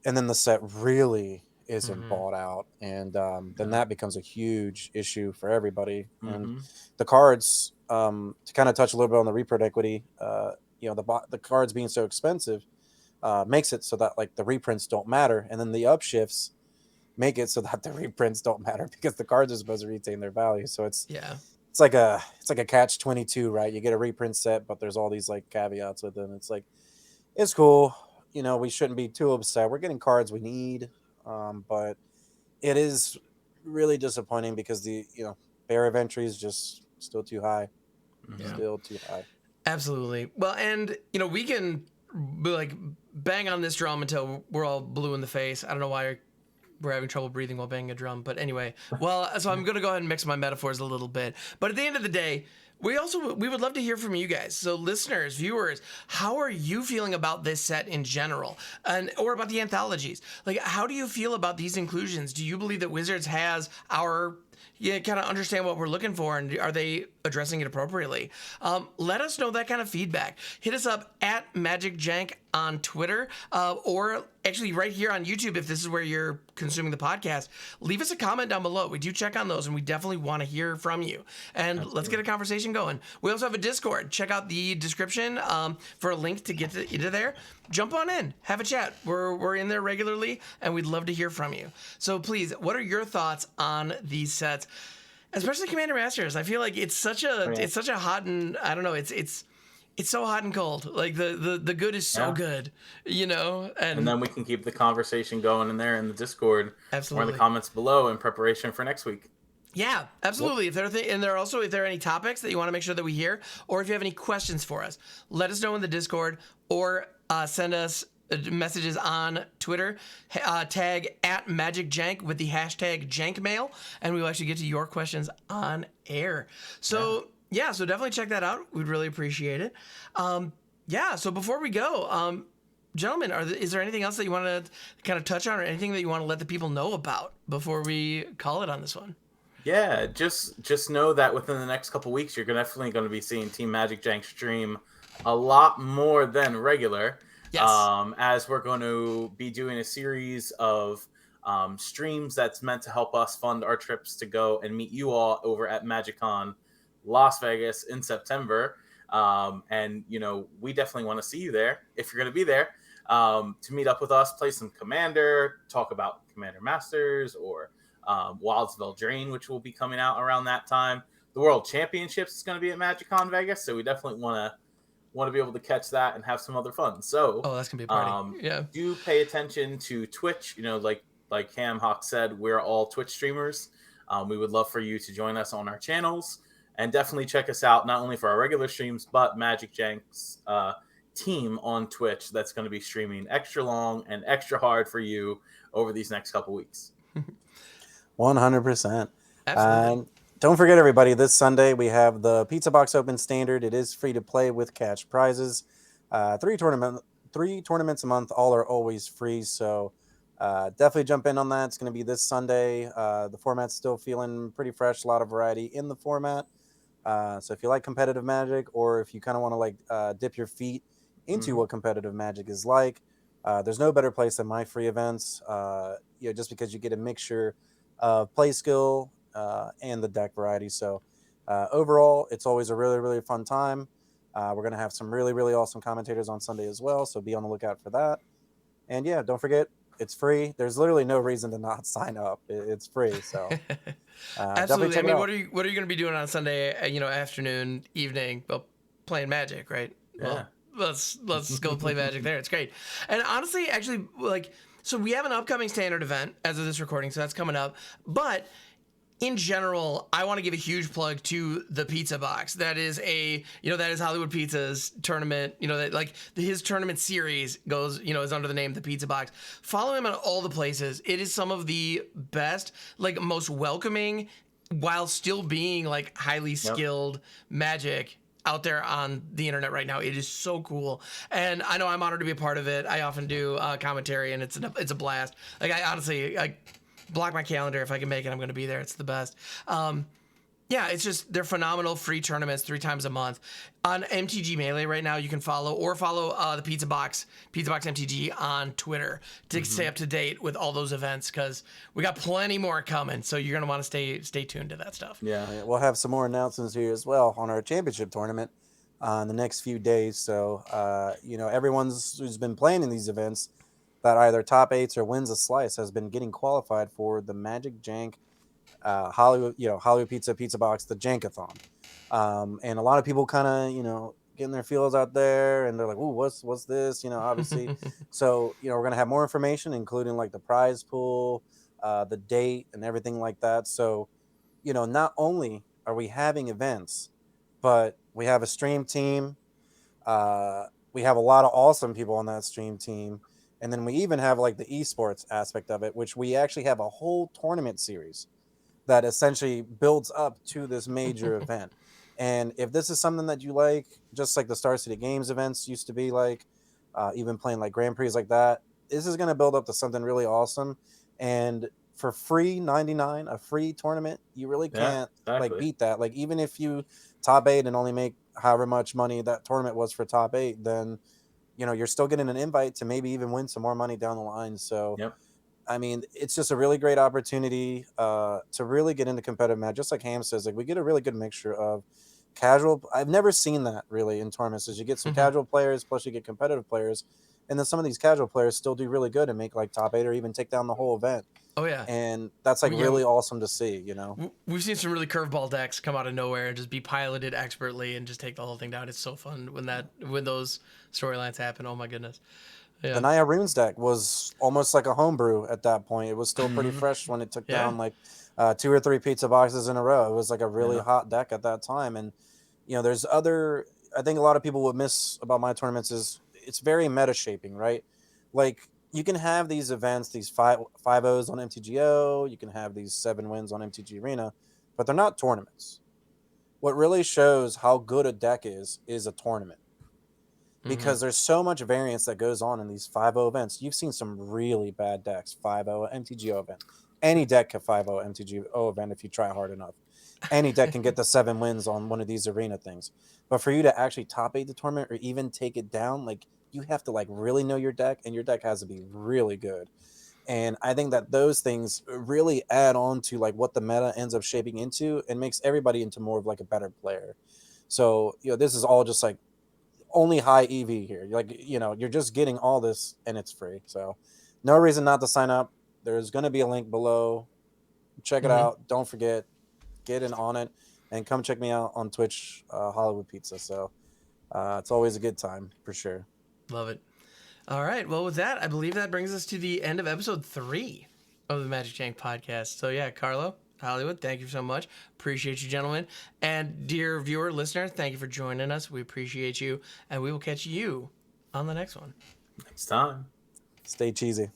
and then the set really isn't bought out, and then that becomes a huge issue for everybody. And the cards, to kind of touch a little bit on the reprint equity, the cards being so expensive. Makes it so that like the reprints don't matter, and then the upshifts make it so that the reprints don't matter because the cards are supposed to retain their value. So it's like a catch-22, right? You get a reprint set, but there's all these like caveats with them. It's like it's cool, we shouldn't be too upset. We're getting cards we need, but it is really disappointing because the barrier of entry is just still too high, still too high. Absolutely. Well, and we can like bang on this drum until we're all blue in the face. I don't know why we're having trouble breathing while banging a drum, but anyway. Well, so I'm going to go ahead and mix my metaphors a little bit. But at the end of the day, we would love to hear from you guys. So listeners, viewers, how are you feeling about this set in general, or about the anthologies? Like, how do you feel about these inclusions? Do you believe that Wizards has our kind of understand what we're looking for, and are they addressing it appropriately? Let us know that kind of feedback. Hit us up at MagicJank on Twitter, or actually right here on YouTube if this is where you're consuming the podcast. Leave us a comment down below. We do check on those, and we definitely want to hear from you. And let's get a conversation going. We also have a Discord. Check out the description for a link to get into there. Jump on in, have a chat. We're in there regularly, and we'd love to hear from you. So please, what are your thoughts on these sets, especially Commander Masters? I feel like it's such a hot, and I don't know, it's so hot and cold. Like the good is so good, and then we can keep the conversation going in there in the Discord, or in the comments below in preparation for next week. Yeah, absolutely. Yep. If there are any topics that you want to make sure that we hear, or if you have any questions for us, let us know in the Discord, or send us messages on Twitter. Tag at MagicJank with the hashtag JankMail, and we will actually get to your questions on air. So so definitely check that out. We'd really appreciate it. So before we go, gentlemen, is there anything else that you want to kind of touch on, or anything that you want to let the people know about before we call it on this one? Yeah, just know that within the next couple weeks, you're definitely going to be seeing Team MagicJank stream a lot more than regular. Yes. As we're going to be doing a series of streams that's meant to help us fund our trips to go and meet you all over at MagicCon Las Vegas in September. And we definitely want to see you there if you're going to be there, to meet up with us, play some Commander, talk about Commander Masters, or Wilds of Eldraine, which will be coming out around that time. The World Championships is going to be at MagicCon Vegas, so we definitely want want to be able to catch that and have some other fun. So, Oh, that's gonna be a party. Yeah. do pay attention to Twitch. You know, like Cam Hawk said, we're all Twitch streamers. We would love for you to join us on our channels, and definitely check us out not only for our regular streams, but MagicJank's team on Twitch that's going to be streaming extra long and extra hard for you over these next couple weeks. 100%. Absolutely. Don't forget, everybody, this Sunday we have the Pizza Box Open Standard. It is free to play with cash prizes. 3 tournaments a month. All are always free. So definitely jump in on that. It's going to be this Sunday. The format's still feeling pretty fresh. A lot of variety in the format. So if you like competitive Magic, or if you kind of want to like dip your feet into what competitive Magic is like, there's no better place than my free events. Just because you get a mixture of play skill and the deck variety. So overall, it's always a really, really fun time. We're going to have some really, really awesome commentators on Sunday as well. So be on the lookout for that. And yeah, don't forget, it's free. There's literally no reason to not sign up. It's free. So absolutely. I mean, what are you going to be doing on Sunday? Afternoon, evening? Well, playing Magic, right? Yeah. Well, let's go play Magic there. It's great. And honestly, actually, so we have an upcoming standard event as of this recording, so that's coming up. But in general, I want to give a huge plug to the Pizza Box. That is that is Hollywood Pizza's tournament. His tournament series goes, is under the name the Pizza Box. Follow him on all the places. It is some of the best, most welcoming, while still being highly skilled Magic out there on the internet right now. It is so cool, and I know I'm honored to be a part of it. I often do commentary, and it's a blast. I honestly block my calendar if I can make it. I'm going to be there. It's the best. It's just, they're phenomenal free tournaments 3 times a month on MTG Melee right now. You can follow the Pizza Box MTG on Twitter to stay up to date with all those events, because we got plenty more coming. So you're going to want to stay tuned to that stuff. Yeah, we'll have some more announcements here as well on our championship tournament in the next few days. So, everyone who's been playing in these events that either top 8s or wins a slice has been getting qualified for the MagicJank Hollywood Pizza Box, the Jankathon. And a lot of people kind of, getting their feels out there, and they're like, ooh, what's this? Obviously. So, we're going to have more information, including the prize pool, the date, and everything like that. So, not only are we having events, but we have a stream team. We have a lot of awesome people on that stream team. And then we even have the esports aspect of it, which we actually have a whole tournament series that essentially builds up to this major event. And if this is something that you like, just like the Star City Games events used to be even playing Grand Prix like that, this is going to build up to something really awesome. And for free 99, a free tournament, you really can't beat that. Even if you top 8 and only make however much money that tournament was for top 8, then you're still getting an invite to maybe even win some more money down the line. So, I mean, it's just a really great opportunity to really get into competitive Magic. Just like Ham says, we get a really good mixture of casual. I've never seen that really in tournaments. Is you get some casual players, plus you get competitive players, and then some of these casual players still do really good and make top 8 or even take down the whole event. Oh yeah, and that's really awesome to see. We've seen some really curveball decks come out of nowhere and just be piloted expertly and just take the whole thing down. It's so fun when those storylines happen. Oh my goodness. Yeah. The Naya Runes deck was almost like a homebrew at that point. It was still pretty fresh when it took down 2 or 3 pizza boxes in a row. It was a really hot deck at that time. And there's I think a lot of people would miss about my tournaments is it's very meta shaping, right? You can have these events, these 5-0s on MTGO, you can have these 7 wins on MTG Arena, but they're not tournaments. What really shows how good a deck is a tournament. Because there's so much variance that goes on in these 5-0 events. You've seen some really bad decks, 5-0 MTGO event. Any deck can 5-0 MTGO event if you try hard enough. Any deck can get the 7 wins on one of these arena things. But for you to actually top 8 the tournament or even take it down, you have to really know your deck, and your deck has to be really good. And I think that those things really add on to what the meta ends up shaping into and makes everybody into more of a better player. So, this is all just only high EV here. You're just getting all this and it's free. So no reason not to sign up. There's going to be a link below. Check it out. Don't forget, get in on it, and come check me out on Twitch, Hollywood Pizza. So It's always a good time for sure. Love it. All right. Well, with that, I believe that brings us to the end of episode 3 of the MagicJank podcast. So yeah, Carlo, Hollywood, thank you so much. Appreciate you, gentlemen. And dear viewer, listener, thank you for joining us. We appreciate you, and we will catch you on the next one. Next time. Stay cheesy.